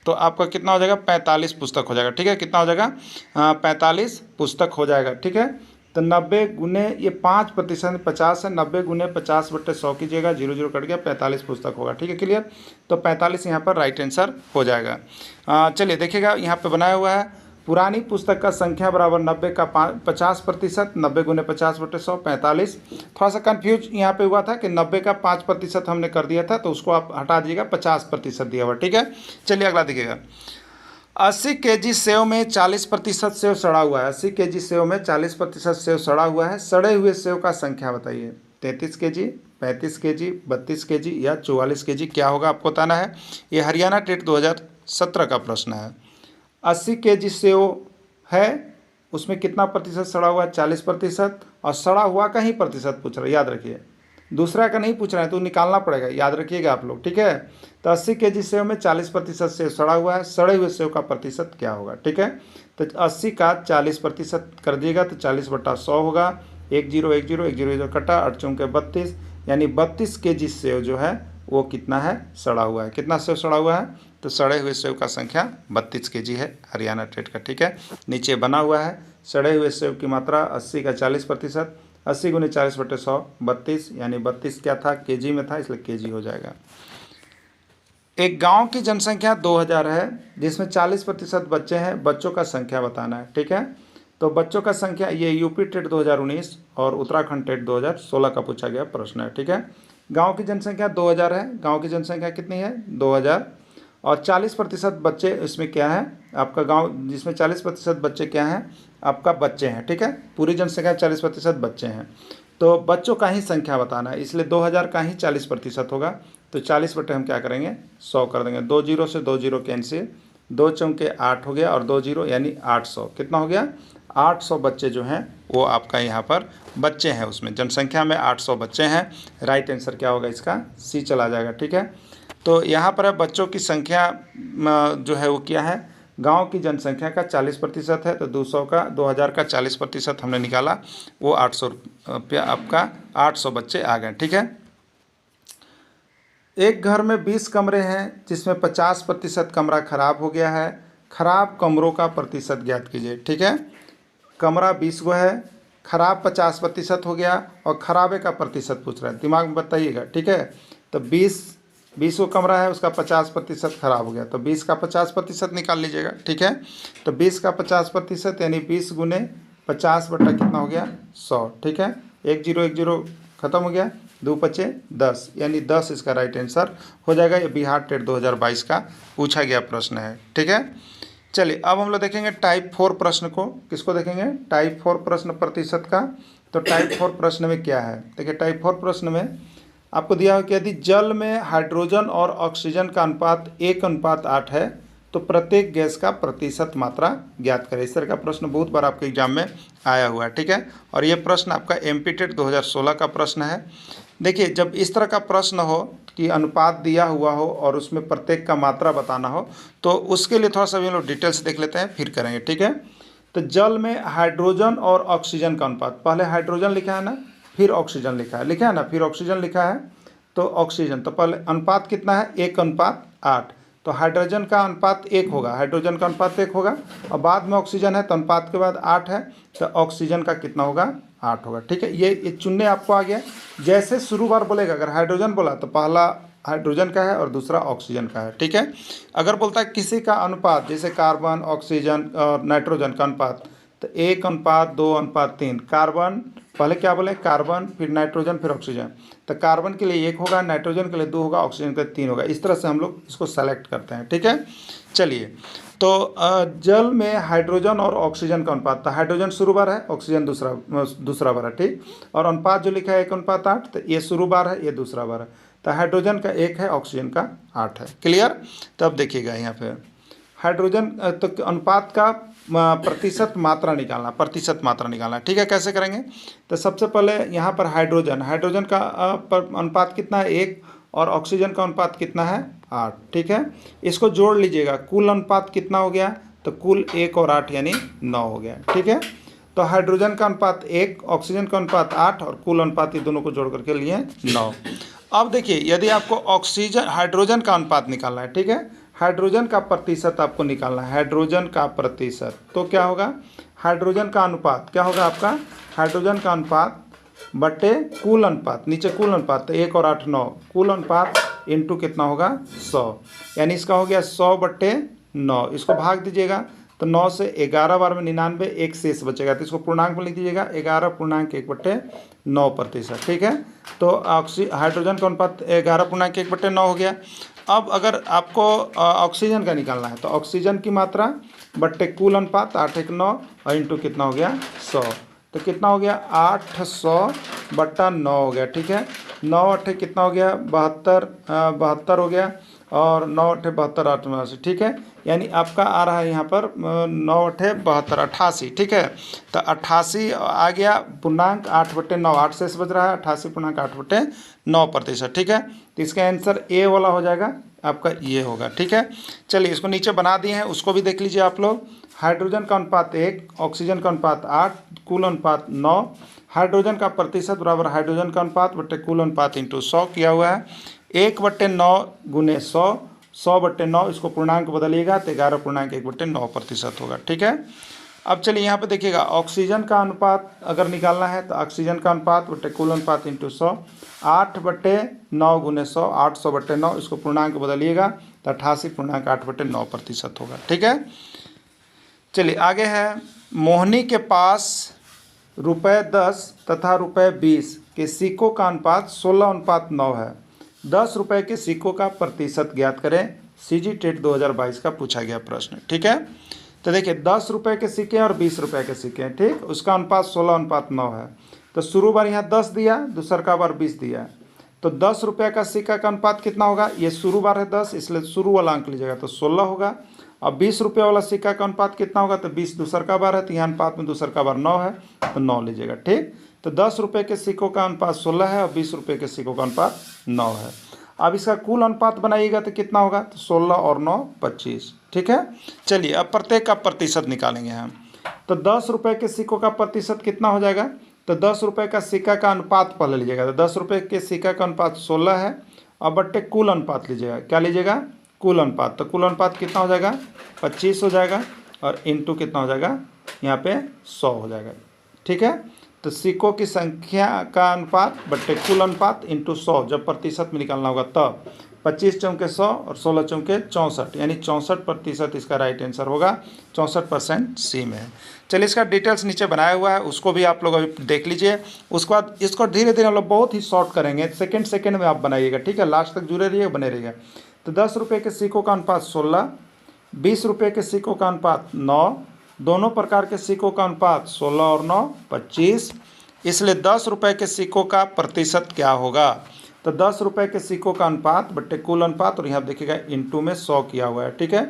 तो आपका कितना हो जाएगा, 45 पुस्तक हो जाएगा, ठीक है। कितना हो जाएगा, 45 पुस्तक हो जाएगा, ठीक है। तो 90 गुने ये 5% 50 है, 90 गुने 50/100 कीजिएगा, 0 0 कट गया, 45 पुस्तक होगा, ठीक है, क्लियर। तो 45 यहाँ पर राइट आंसर हो जाएगा। चलिए देखिएगा, यहाँ पे बनाया हुआ है, पुरानी पुस्तक का संख्या बराबर 90 का 50%, 90 गुने 50/100, 45। थोड़ा सा कन्फ्यूज यहाँ पे हुआ था कि 90 का 5% हमने कर दिया था, तो उसको आप हटा दीजिएगा, 50% दिया हुआ, ठीक है। चलिए अगला देखिएगा, 80 kg सेव में 40% सेव सड़ा हुआ है। 80 kg सेव में 40% सेव सड़ा हुआ है, सड़े हुए सेव का संख्या बताइए। 33 kg, 35 kg, 32 kg या 44 kg, क्या होगा आपको बताना है। ये हरियाणा टेट 2017 का प्रश्न है। 80 kg सेव है, उसमें कितना प्रतिशत सड़ा हुआ है, 40%, और सड़ा हुआ का ही प्रतिशत पूछ रहा है, याद रखिए, दूसरा का नहीं पूछ रहा है, तो निकालना पड़ेगा, याद रखिएगा आप लोग, ठीक है। तो 80 kg सेव में 40% सेव सड़ा हुआ है, सड़े हुए सेव का प्रतिशत क्या होगा, ठीक है। तो 80 का 40% कर दिएगा, तो 40/100 होगा, 1 0 1 0 1 0 कटा, 8 चौके 32, यानी 32 kg सेव जो है वो कितना है, सड़ा हुआ है। कितना सेव सड़ा हुआ है, तो सड़े हुए सेव का संख्या 32 kg है, हरियाणा टेट का, ठीक है। नीचे बना हुआ है, सड़े हुए सेव की मात्रा 80 का 40%, 80 गुने 40/100 32, यानी 32 क्या था, केजी में था, इसलिए केजी हो जाएगा। एक गांव की जनसंख्या 2000 है, जिसमें 40% बच्चे हैं, बच्चों का संख्या बताना है, ठीक है। तो बच्चों का संख्या, ये यूपी टेट 2019 और उत्तराखंड टेट 2016 का पूछा गया प्रश्न है, ठीक है। गांव की जनसंख्या 2000 है, गांव की जनसंख्या कितनी है, 2000, और 40% बच्चे इसमें क्या है आपका गांव, जिसमें 40% बच्चे क्या हैं, आपका बच्चे हैं, ठीक है। पूरी जनसंख्या 40% बच्चे हैं, तो बच्चों का ही संख्या बताना है, इसलिए 2000 का ही 40% होगा। तो 40 बटे हम क्या करेंगे, 100 कर देंगे, 2 0 से 2 0 कैंसिल, 2 चौके 8 हो गया, और 2 0 यानी 800, कितना हो गया, 800 बच्चे जो हैं वो आपका यहाँ पर बच्चे हैं, उसमें जनसंख्या में 800 बच्चे हैं। राइट आंसर क्या होगा इसका, सी चला जाएगा, ठीक है। तो यहाँ पर बच्चों की संख्या जो है वो क्या है, गांव की जनसंख्या का 40% है, तो 2000 का 40% हमने निकाला, वो 800 रुपया, आपका 800 बच्चे आ गए, ठीक है। एक घर में 20 कमरे हैं, जिसमें 50% कमरा खराब हो गया है, खराब कमरों का प्रतिशत ज्ञात कीजिए, ठीक है। कमरा 20 गो है, खराब 50% हो गया, और खराबे का प्रतिशत पूछ रहा है, दिमाग में बताइएगा, ठीक है। तो 20 को कमरा है, उसका 50% खराब हो गया, तो 20 का 50% निकाल लीजिएगा, ठीक है। तो 20 का 50% यानी 20 गुने 50 बटा कितना हो गया, 100, ठीक है। 1 0 1 0 खत्म हो गया, 2 5 10, यानी 10 इसका राइट आंसर हो जाएगा। ये बिहार टेट 2022 का पूछा गया प्रश्न है, ठीक है। चलिए अब हम लोग देखेंगे टाइप 4 प्रश्न को, किसको देखेंगे, टाइप 4 प्रश्न प्रतिशत का। तो टाइप 4 प्रश्न में क्या है, देखिए टाइप 4 प्रश्न में आपको दिया हो कि यदि जल में हाइड्रोजन और ऑक्सीजन का अनुपात 1:8 है, तो प्रत्येक गैस का प्रतिशत मात्रा ज्ञात करें। इस तरह का प्रश्न बहुत बार आपके एग्जाम में आया हुआ है, ठीक है। और ये प्रश्न आपका एमपी टेट 2016 का प्रश्न है। देखिए जब इस तरह का प्रश्न हो कि अनुपात दिया हुआ हो और उसमें प्रत्येक का मात्रा बताना हो, तो उसके लिए थोड़ा सा भी हम लोग डिटेल्स देख लेते हैं, फिर करेंगे, ठीक है। तो जल में हाइड्रोजन और ऑक्सीजन का अनुपात, पहले हाइड्रोजन लिखा है ना, फिर ऑक्सीजन लिखा है ना, फिर ऑक्सीजन लिखा है, तो ऑक्सीजन, तो पहले अनुपात कितना है, 1:8। तो हाइड्रोजन का अनुपात 1 होगा, हाइड्रोजन का अनुपात 1 होगा, और बाद में ऑक्सीजन है तो अनुपात के बाद 8 है, तो ऑक्सीजन का कितना होगा, 8 होगा। ठीक है, ये चुनने आपको आ गया। जैसे शुरू बार बोलेगा, अगर हाइड्रोजन बोला तो पहला हाइड्रोजन का है और दूसरा ऑक्सीजन का है। ठीक है, अगर बोलता है किसी का अनुपात, जैसे कार्बन, ऑक्सीजन और नाइट्रोजन का अनुपात, तो 1:2:3। कार्बन पहले क्या बोले, कार्बन, फिर नाइट्रोजन, फिर ऑक्सीजन, तो कार्बन के लिए 1 होगा, नाइट्रोजन के लिए 2 होगा, ऑक्सीजन के लिए 3 होगा। इस तरह से हम लोग इसको सेलेक्ट करते हैं। ठीक है, चलिए, तो जल में हाइड्रोजन और ऑक्सीजन का अनुपात, तो हाइड्रोजन शुरू बार है, ऑक्सीजन दूसरा बार है। ठीक, और अनुपात जो लिखा है 1:8, तो ये शुरू बार है, ये दूसरा बार है, तो हाइड्रोजन का 1 है, ऑक्सीजन का 8 है। क्लियर, तब देखिएगा यहाँ पे हाइड्रोजन, तो अनुपात का प्रतिशत मात्रा निकालना। ठीक है, कैसे करेंगे, तो सबसे पहले यहाँ पर हाइड्रोजन का अनुपात कितना है, 1, और ऑक्सीजन का अनुपात कितना है, 8। ठीक है, इसको जोड़ लीजिएगा, कुल अनुपात कितना हो गया, तो कुल 1 और 8 यानी 9 हो गया। ठीक है, तो हाइड्रोजन का अनुपात 1, ऑक्सीजन का अनुपात 8, और कुल अनुपात ये दोनों को जोड़ करके लिए 9। अब देखिए, यदि आपको हाइड्रोजन का अनुपात निकालना है, ठीक है, हाइड्रोजन का प्रतिशत आपको निकालना है, हाइड्रोजन का प्रतिशत, तो क्या होगा, हाइड्रोजन का अनुपात क्या होगा आपका, हाइड्रोजन का अनुपात बटे कुल अनुपात, नीचे कुल अनुपात, तो 1 और 8 9, कुल अनुपात इंटू कितना होगा, 100, यानी इसका हो गया 100/9। इसको भाग दीजिएगा, तो 9 से 11 बार में 99, एक शेष बचेगा, तो इसको पूर्णांक में लिख दीजिएगा, 11.1/9%। ठीक है, तो हाइड्रोजन का अनुपात 11.1/9 हो गया। अब अगर आपको ऑक्सीजन का निकालना है, तो ऑक्सीजन की मात्रा बट्टे कुल अनुपात 8:1:9 और इंटू कितना हो गया, 100, तो कितना हो गया, 800/9 हो गया। ठीक है, 9×8 कितना हो गया, 72 हो गया, और 9×8 72, 8 89। ठीक है, यानी आपका आ रहा है यहाँ पर 9×8 72, 88। ठीक है, तो 88 आ गया, पूर्णांक 8/9, 8 शेष बच रहा है, 88.8/9%। ठीक है, तो इसका आंसर ए वाला हो जाएगा, आपका ये होगा। ठीक है, चलिए इसको नीचे बना दिए हैं, उसको भी देख लीजिए आप लोग। हाइड्रोजन का अनुपात 1, ऑक्सीजन का अनुपात 8, कुल अनुपात 9, हाइड्रोजन का प्रतिशत बराबर हाइड्रोजन का अनुपात बटे कुल अनुपात इंटू 100 किया हुआ है, 1/9 गुने 100, 100/9, इसको पूर्णांक बदलिएगा तो 11.1/9% होगा। ठीक है, अब चलिए यहाँ पे देखिएगा, ऑक्सीजन का अनुपात अगर निकालना है तो ऑक्सीजन का अनुपात बटे कुल अनुपात इंटू 100, 8/9 गुने 100, 800/9, इसको पूर्णांक बदलिएगा तो 88.8/9% होगा। ठीक है, चलिए आगे है, मोहनी के पास ₹10 तथा ₹20 के सिक्कों का अनुपात 16:9 है। 10 रुपये के सिक्कों का प्रतिशत ज्ञात करें। CG टेट 2022 का पूछा गया प्रश्न। ठीक है, तो देखिए 10 रुपये के सिक्के और 20 रुपये के सिक्के हैं। ठीक, उसका अनुपात 16:9 है। तो शुरू बार यहाँ 10 दिया, दूसरा बार 20 दिया, तो 10 रुपये का सिक्का का अनुपात कितना होगा, ये शुरू बार है 10, इसलिए शुरू वाला अंक लीजिएगा तो 16 होगा। अब 20 रुपये वाला सिक्का का अनुपात कितना होगा, तो 20 दूसरा बार है, तो यहाँ अनुपात में दूसरा बार 9 है, तो 9 लीजिएगा। ठीक, तो 10 रुपये के सिक्कों का अनुपात 16 है और 20 रुपये के सिक्कों का अनुपात 9 है। अब इसका कुल अनुपात बनाइएगा तो कितना होगा, तो 16 और 9 25। ठीक है, चलिए अब प्रत्येक का प्रतिशत निकालेंगे हम। तो 10 रुपये के सिक्कों का प्रतिशत कितना हो जाएगा, तो 10 रुपये का सिक्का का अनुपात पहले लीजिएगा, तो 10 रुपये के सिक्का का अनुपात 16 है, और बट्टे कुल अनुपात लीजिएगा, क्या लीजिएगा, कुल अनुपात, तो कुल अनुपात कितना हो जाएगा, 25 हो जाएगा, और इंटू कितना हो जाएगा, यहाँ पे 100 हो जाएगा। ठीक है, तो सिक्कों की संख्या का अनुपात बट्टे कुल अनुपात इंटू 100, जब प्रतिशत में निकालना होगा तब 25 चौके 100 और 16 चौके 64, यानी 64% इसका राइट आंसर होगा, 64% सी में है। चलिए इसका डिटेल्स नीचे बनाया हुआ है, उसको भी आप लोग अभी देख लीजिए। उसके बाद इसको धीरे धीरे हम लोग बहुत ही शॉर्ट करेंगे, सेकंड में आप बनाइएगा। ठीक है, लास्ट तक जुड़े रहिए, बने रहिएगा। तो 10 रुपये के सिक्कों का अनुपात 16, 20 रुपये के सिक्कों का अनुपात 9, दोनों प्रकार के सिक्कों का अनुपात 16 और 9 25, इसलिए 10 रुपये के सिक्कों का प्रतिशत क्या होगा, तो 10 रुपये के सिक्कों का अनुपात बट्टे कुल अनुपात, और यहाँ देखिएगा इंटू में 100 किया हुआ है। ठीक है,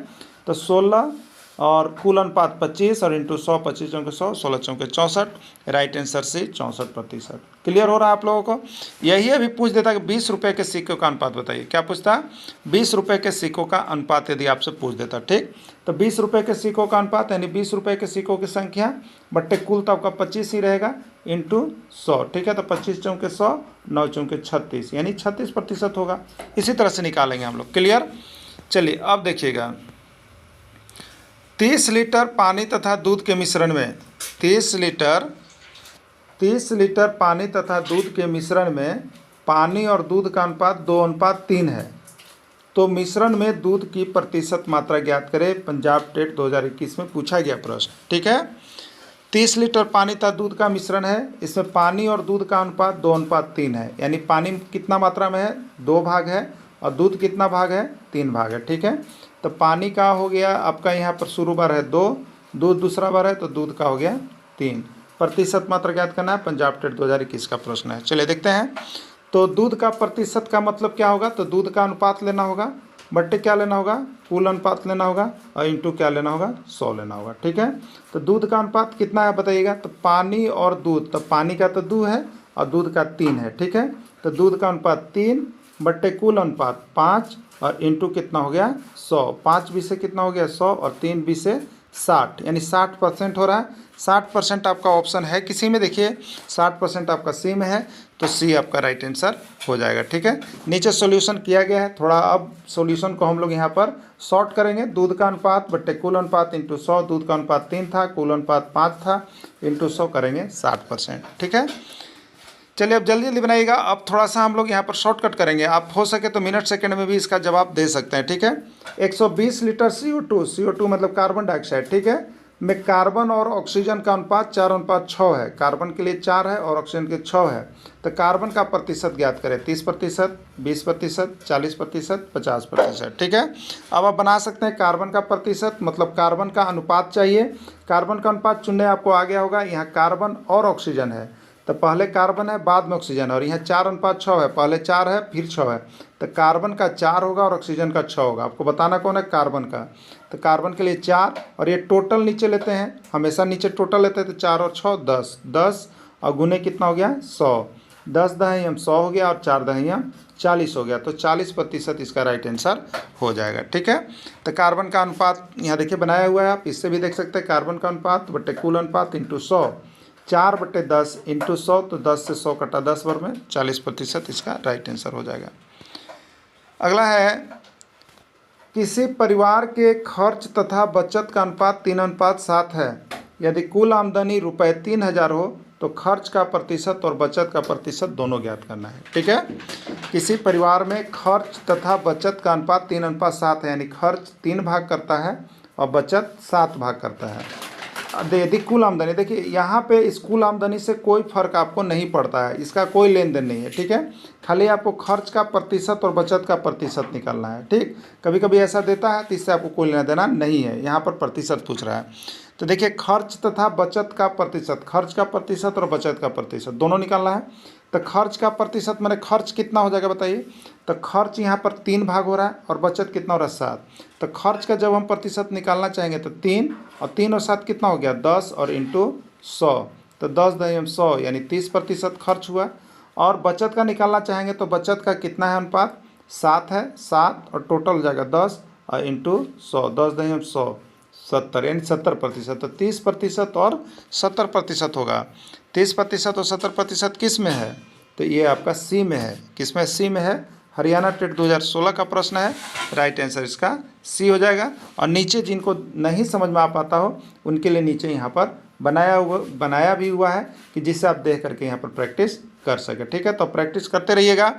तो 16 और कुल अनुपात 25 और इंटू 100, 25 चौके 100, 16 चौके 64, राइट आंसर सी 64%। क्लियर हो रहा है आप लोगों को? यही अभी पूछ देता कि 20 रुपये के सिक्कों का अनुपात बताइए। क्या पूछता? 20 रुपये के सिक्कों का अनुपात यदि आपसे पूछ देता, ठीक। तो 20 रुपये के सिक्कों का अनुपात यानी 20 रुपये के सिक्कों की संख्या बट्टे कुल तो आपका 25 ही रहेगा इंटू 100, ठीक है। तो 25 चौके 100, 9 चौके 36 यानी 36% होगा। इसी तरह से निकालेंगे हम लोग। क्लियर? चलिए अब देखिएगा, 30 लीटर पानी तथा दूध के मिश्रण में 30 लीटर पानी तथा दूध के मिश्रण में पानी और दूध का अनुपात 2:3 है। तो मिश्रण में दूध की प्रतिशत मात्रा ज्ञात करें। पंजाब टेट 2021 में पूछा गया प्रश्न, ठीक है। 30 लीटर पानी तथा दूध का मिश्रण है, इसमें पानी और दूध का अनुपात 2:3 है। यानी पानी कितना मात्रा में है? 2 भाग है, और दूध कितना भाग है? 3 भाग है, ठीक है। तो पानी का हो गया आपका यहाँ पर शुरू बार है 2, दूध दूसरा बार है तो दूध का हो गया 3। प्रतिशत मात्रा ज्ञात करना है, पंजाब टेट 2021 का प्रश्न है। चलिए देखते हैं। तो दूध का प्रतिशत का मतलब क्या होगा? तो दूध का अनुपात लेना होगा, बट्टे क्या लेना होगा? कुल अनुपात लेना होगा, और इंटू क्या लेना होगा? 100 लेना होगा, ठीक है। तो दूध का अनुपात कितना है बताइएगा? तो पानी और दूध, तो पानी का तो 2 है और दूध का 3 है, ठीक है। तो दूध का अनुपात 3 बट्टे कुल अनुपात 5 और इंटू कितना हो गया? 100। 5 भी से कितना हो गया? 100 और 3 भी से 60, यानी 60% हो रहा है। 60% आपका ऑप्शन है किसी में, देखिए 60% आपका सी में है, तो सी आपका राइट आंसर हो जाएगा, ठीक है। नीचे सॉल्यूशन किया गया है थोड़ा, अब सॉल्यूशन को हम लोग यहाँ पर शॉर्ट करेंगे। दूध का अनुपात बट्टे कुल अनुपात इंटू 100, दूध का अनुपात 3 था, कुल अनुपात 5 था, इंटू 100 करेंगे 60%, ठीक है। चलिए अब जल्दी जल्दी बनाइएगा। अब थोड़ा सा हम लोग यहाँ पर शॉर्टकट करेंगे, आप हो सके तो मिनट सेकंड में भी इसका जवाब दे सकते हैं, ठीक है। 120 लीटर CO2 मतलब कार्बन डाइऑक्साइड, ठीक है, में कार्बन और ऑक्सीजन का अनुपात 4:6 है। कार्बन के लिए 4 है और ऑक्सीजन के 6 है। तो कार्बन का प्रतिशत ज्ञात करें। 30%, 20%, 40%, 50%, ठीक है। अब आप बना सकते हैं कार्बन का प्रतिशत, मतलब कार्बन का अनुपात चाहिए। कार्बन का अनुपात चुनने आपको आ गया होगा। यहाँ कार्बन और ऑक्सीजन है, तो पहले कार्बन है बाद में ऑक्सीजन है, और यहाँ 4:6 है, पहले 4 है फिर 6 है। तो कार्बन का 4 होगा और ऑक्सीजन का 6 होगा। आपको बताना कौन है? कार्बन का। तो कार्बन के लिए 4, और ये टोटल नीचे लेते हैं, हमेशा नीचे टोटल लेते हैं। तो 4 और 6 10, 10 और गुने कितना हो गया? 100। 10 दहम 100 हो गया और 4 दहम 40 हो गया। तो 40% इसका राइट आंसर हो जाएगा, ठीक है। तो कार्बन का अनुपात यहाँ देखिए बनाया हुआ है, आप इससे भी देख सकते हैं। कार्बन का अनुपात बट्टे कुल अनुपात इंटू 100, 4/10 इंटू 100, तो 10 से 100 कटा 10 बार में 40% इसका राइट आंसर हो जाएगा। अगला है, किसी परिवार के खर्च तथा बचत का अनुपात 3:7 है। यदि कुल आमदनी रुपये 3000 हो तो खर्च का प्रतिशत और बचत का प्रतिशत दोनों ज्ञात करना है, ठीक है। किसी परिवार में खर्च तथा बचत का अनुपात 3:7 है, यानी खर्च 3 भाग करता है और बचत 7 भाग करता है। यदि कुल आमदनी, देखिए यहाँ पे इस कुल आमदनी से कोई फर्क आपको नहीं पड़ता है, इसका कोई लेन देन नहीं है, ठीक है। खाली आपको खर्च का प्रतिशत और बचत का प्रतिशत निकालना है, ठीक। कभी कभी ऐसा देता है तो इससे आपको कोई लेना देना नहीं है, यहाँ पर प्रतिशत पूछ रहा है। तो देखिए खर्च तथा बचत का प्रतिशत, खर्च का प्रतिशत और बचत का प्रतिशत दोनों निकालना है। तो खर्च का प्रतिशत मैंने खर्च कितना हो जाएगा बताइए? तो खर्च यहाँ पर 3 भाग हो रहा है और बचत कितना हो रहा है? 7। तो खर्च का जब हम प्रतिशत निकालना चाहेंगे तो 3 और 7 कितना हो गया? 10 और इंटू 100, तो 10 दहम 100 यानी 30% खर्च हुआ। और बचत का निकालना चाहेंगे तो बचत का कितना है अनुपात? 7 है, 7 और टोटल हो जाएगा 10 और इंटू 100, 10 दहम 100, 70 यानी 70%। तो 30% और 70% होगा। 30% और 70% किस में है? तो ये आपका सी में है। किस में? सी में है। हरियाणा टेट 2016 का प्रश्न है, राइट आंसर इसका सी हो जाएगा। और नीचे जिनको नहीं समझ में आ पाता हो उनके लिए नीचे यहाँ पर बनाया भी हुआ है कि जिससे आप देख करके यहाँ पर प्रैक्टिस कर सके, ठीक है। तो प्रैक्टिस करते रहिएगा।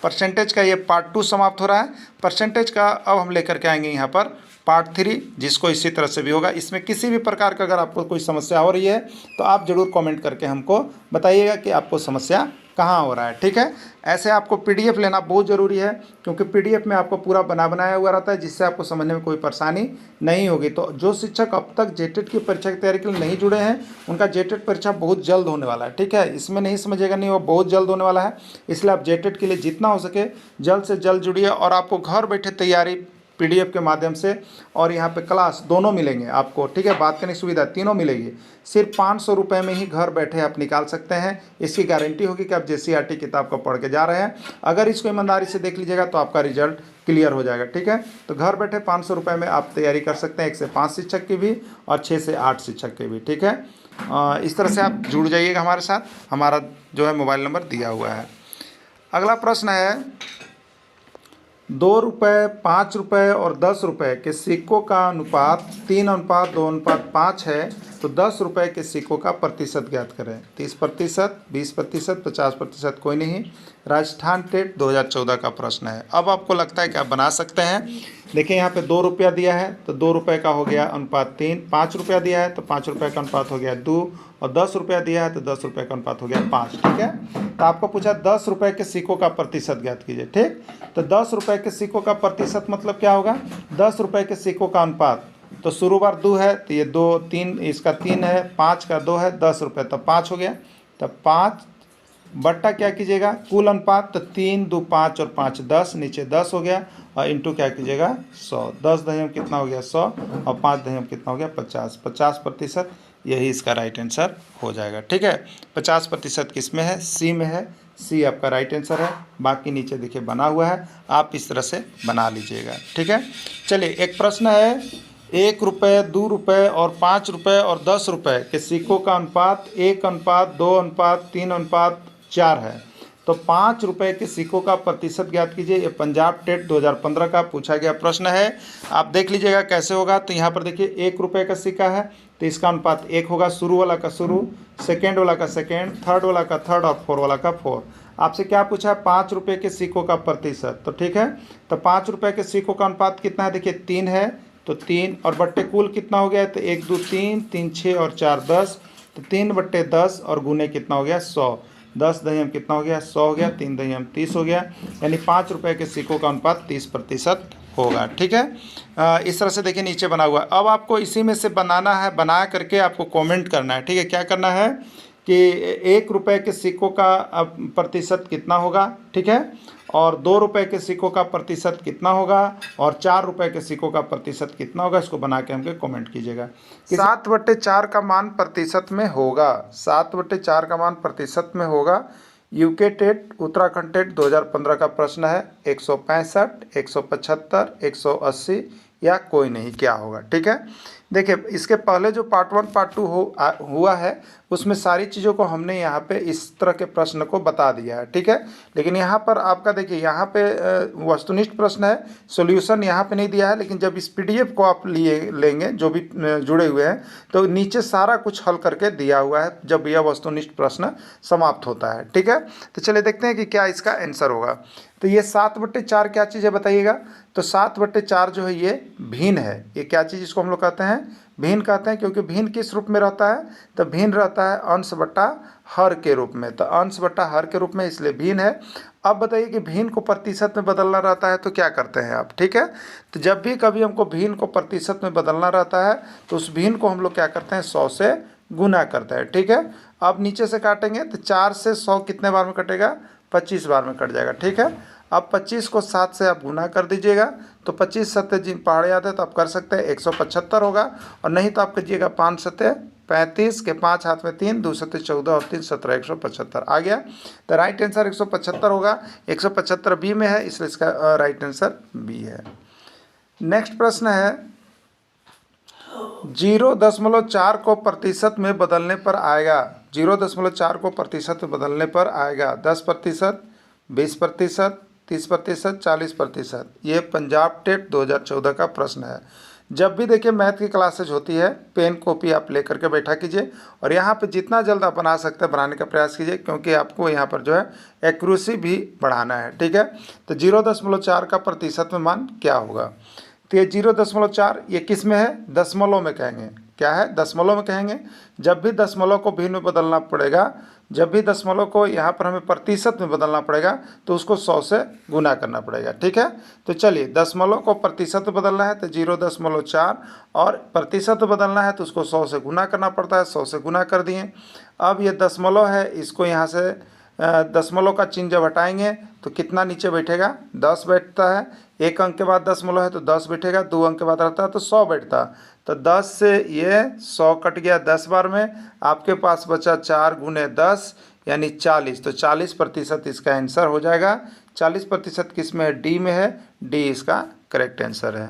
परसेंटेज का ये पार्ट 2 समाप्त हो रहा है। परसेंटेज का अब हम लेकर के आएंगे यहाँ पर पार्ट 3, जिसको इसी तरह से भी होगा। इसमें किसी भी प्रकार का अगर आपको कोई समस्या हो रही है तो आप ज़रूर कमेंट करके हमको बताइएगा कि आपको समस्या कहाँ हो रहा है, ठीक है। ऐसे आपको PDF लेना बहुत ज़रूरी है, क्योंकि PDF में आपको पूरा बनाया हुआ रहता है, जिससे आपको समझने में कोई परेशानी नहीं होगी। तो जो शिक्षक अब तक JTET की परीक्षा की तैयारी के लिए नहीं जुड़े हैं, उनका JTET परीक्षा बहुत जल्द होने वाला है, ठीक है। इसमें नहीं समझिएगा नहीं, वो बहुत जल्द होने वाला है। इसलिए आप JTET के लिए जितना हो सके जल्द से जल्द जुड़िए, और आपको घर बैठे तैयारी PDF के माध्यम से और यहाँ पे क्लास दोनों मिलेंगे आपको, ठीक है। बात करने की सुविधा तीनों मिलेगी। सिर्फ 500 रुपये में ही घर बैठे आप निकाल सकते हैं। इसकी गारंटी होगी कि आप JCRT किताब को पढ़ के जा रहे हैं। अगर इसको ईमानदारी से देख लीजिएगा तो आपका रिजल्ट क्लियर हो जाएगा, ठीक है। तो घर बैठे 500 रुपये में आप तैयारी कर सकते हैं 1 से 5 शिक्षक की भी और 6 से 8 शिक्षक की भी, ठीक है। इस तरह से आप जुड़ जाइएगा हमारे साथ। हमारा जो है मोबाइल नंबर दिया हुआ है। अगला प्रश्न है 2 रुपये, 5 रुपये और 10 रुपये के सिक्कों का अनुपात 3:2:5 है, तो 10 रुपये के सिक्कों का प्रतिशत ज्ञात करें। 30%, 20%, 50%, कोई नहीं। राजस्थान टेट 2014 का प्रश्न है। अब आपको लगता है कि आप बना सकते हैं। देखिए यहाँ पे 2 रुपया दिया है तो 2 रुपये का हो गया अनुपात 3, 5 रुपया दिया है तो 5 रुपये का अनुपात हो गया 2 और 10 रुपया दिया है तो 10 रुपये का अनुपात हो गया 5, ठीक है। तो आपको पूछा 10 रुपये के सिक्कों का प्रतिशत ज्ञात कीजिए, ठीक। तो 10 रुपये के सिक्कों का प्रतिशत मतलब क्या होगा, 10 रुपये के सिक्कों का अनुपात, तो शुरू बार 2 है तो ये 2, 3, इसका 3 है, 5 का 2 है, 10 रुपये तो 5 हो गया। तो 5 बट्टा क्या कीजिएगा कुल अनुपात, तो 3, 2, 5 और 5 10, नीचे 10 हो गया और इंटू क्या कीजिएगा 100। 10 दशमलव कितना हो गया 100 और 5 दशमलव कितना हो गया 50। 50% यही इसका राइट आंसर हो जाएगा, ठीक है। 50% किस में है, सी में है। सी आपका राइट आंसर है। बाकी नीचे देखिए बना हुआ है, आप इस तरह से बना लीजिएगा, ठीक है। चलिए एक प्रश्न है 1 रुपये, 2 रुपये और 5 रुपये और 10 रुपये के सिक्कों का अनुपात 1:2:3:4 है, तो 5 रुपये के सिक्कों का प्रतिशत ज्ञात कीजिए। ये पंजाब टेट 2015 का पूछा गया प्रश्न है। आप देख लीजिएगा कैसे होगा। तो यहाँ पर देखिए 1 रुपये का सिक्का है तो इसका अनुपात 1 होगा, शुरू वाला का शुरू, सेकेंड वाला का सेकेंड, थर्ड वाला का थर्ड और फोर वाला का फोर। आपसे क्या पूछा है 5 रुपये के सिक्कों का प्रतिशत, तो ठीक है। तो 5 रुपये के सिक्कों का अनुपात कितना है, देखिए 3 है तो 3 और बट्टे कुल कितना हो गया, तो 1, 2, 3, 3, 6 और 4 10, तो 3/10 और गुने कितना हो गया 100। 10 दशमलव कितना हो गया 100 हो गया, 3 दशमलव 30 हो गया, यानी 5 रुपये के सिक्कों का अनुपात 30% होगा, ठीक है। इस तरह से देखिए नीचे बना हुआ है। अब आपको इसी में से बनाना है, बना करके आपको कमेंट करना है, ठीक है। क्या करना है कि 1 रुपये के सिक्कों का प्रतिशत कितना होगा, ठीक है, और 2 रुपये के सिक्कों का प्रतिशत कितना होगा और 4 रुपये के सिक्कों का प्रतिशत कितना होगा, इसको बना के हमको कमेंट कीजिएगा। 7/4 का मान प्रतिशत में होगा, 7/4 का मान प्रतिशत में होगा। यूके टेट उत्तराखंड टेट 2015 का प्रश्न है। 165, 175, 180 या कोई नहीं, क्या होगा, ठीक है। देखिए इसके पहले जो पार्ट 1 पार्ट 2 हुआ है उसमें सारी चीज़ों को हमने यहाँ पे इस तरह के प्रश्न को बता दिया है, ठीक है। लेकिन यहाँ पर आपका देखिए यहाँ पे वस्तुनिष्ठ प्रश्न है, सॉल्यूशन यहाँ पे नहीं दिया है, लेकिन जब इस PDF को आप लेंगे जो भी जुड़े हुए हैं तो नीचे सारा कुछ हल करके दिया हुआ है जब यह वस्तुनिष्ठ प्रश्न समाप्त होता है, ठीक है। तो चलिए देखते हैं कि क्या इसका आंसर होगा। तो ये 7/4 क्या चीज़ है बताइएगा। तो 7/4 जो है ये भिन्न है। ये क्या चीज़ इसको हम लोग कहते हैं, भिन्न कहते हैं, क्योंकि भिन्न किस रूप में रहता है, तो भिन्न रहता है अंश बटा हर के रूप में। तो अंश बटा हर के रूप में, इसलिए भिन्न है। अब बताइए कि भिन्न को प्रतिशत में बदलना रहता है तो क्या करते हैं आप, ठीक है। तो जब भी कभी हमको भिन्न को प्रतिशत में बदलना रहता है तो उस भिन्न को हम लोग क्या करते हैं 100 से गुना करते हैं, ठीक है। अब नीचे से काटेंगे तो 4 से 100 कितने बार में कटेगा, 25 बार में कट जाएगा, ठीक है। अब 25 को 7 से आप गुना कर दीजिएगा तो 25 सत्ते जिन पहाड़ याद है तो आप कर सकते हैं 175 होगा, और नहीं तो आप कीजिएगा 5 सत्ते 35 के 5 हाथ में 3, 2 सत्ते 14 और 3 17 175 आ गया। तो राइट आंसर 175 होगा। 175 बी में है, इसलिए इसका राइट आंसर बी है। नेक्स्ट प्रश्न है 0.4 को प्रतिशत में बदलने पर आएगा, 0.4 को प्रतिशत में बदलने पर आएगा 10%, 20%, 30%, 40%। ये पंजाब टेट 2014 का प्रश्न है। जब भी देखिए मैथ की क्लासेज होती है पेन कॉपी आप ले करके बैठा कीजिए और यहाँ पे जितना जल्द आप बना सकते हैं बनाने का प्रयास कीजिए, क्योंकि आपको यहाँ पर जो है एक्यूरेसी भी बढ़ाना है, ठीक है। तो 0.4 का प्रतिशत में मान क्या होगा। तो ये 0.4 ये किस में है, दशमलव में कहेंगे, क्या है दशमलव में कहेंगे। जब भी दशमलव को भिन्न में बदलना पड़ेगा, जब भी दशमलव को यहाँ पर हमें प्रतिशत में बदलना पड़ेगा तो उसको 100 से गुना करना पड़ेगा, ठीक है। तो चलिए दशमलव को प्रतिशत में बदलना है तो 0.4 और प्रतिशत में बदलना है तो उसको 100 से गुना करना पड़ता है। 100 से गुना कर दिए। अब ये दशमलव है, इसको यहाँ से दशमलव का चिन्ह जब हटाएंगे तो कितना नीचे बैठेगा 10 बैठता है, एक अंक के बाद दशमलव है तो 10 बैठेगा, 2 अंक के बाद रहता है तो 100 बैठता। तो 10 से ये 100 कट गया 10 बार में, आपके पास बचा 4 गुने 10 यानी 40। तो 40% इसका आंसर हो जाएगा। 40% किस में है? डी में है। डी इसका करेक्ट आंसर है।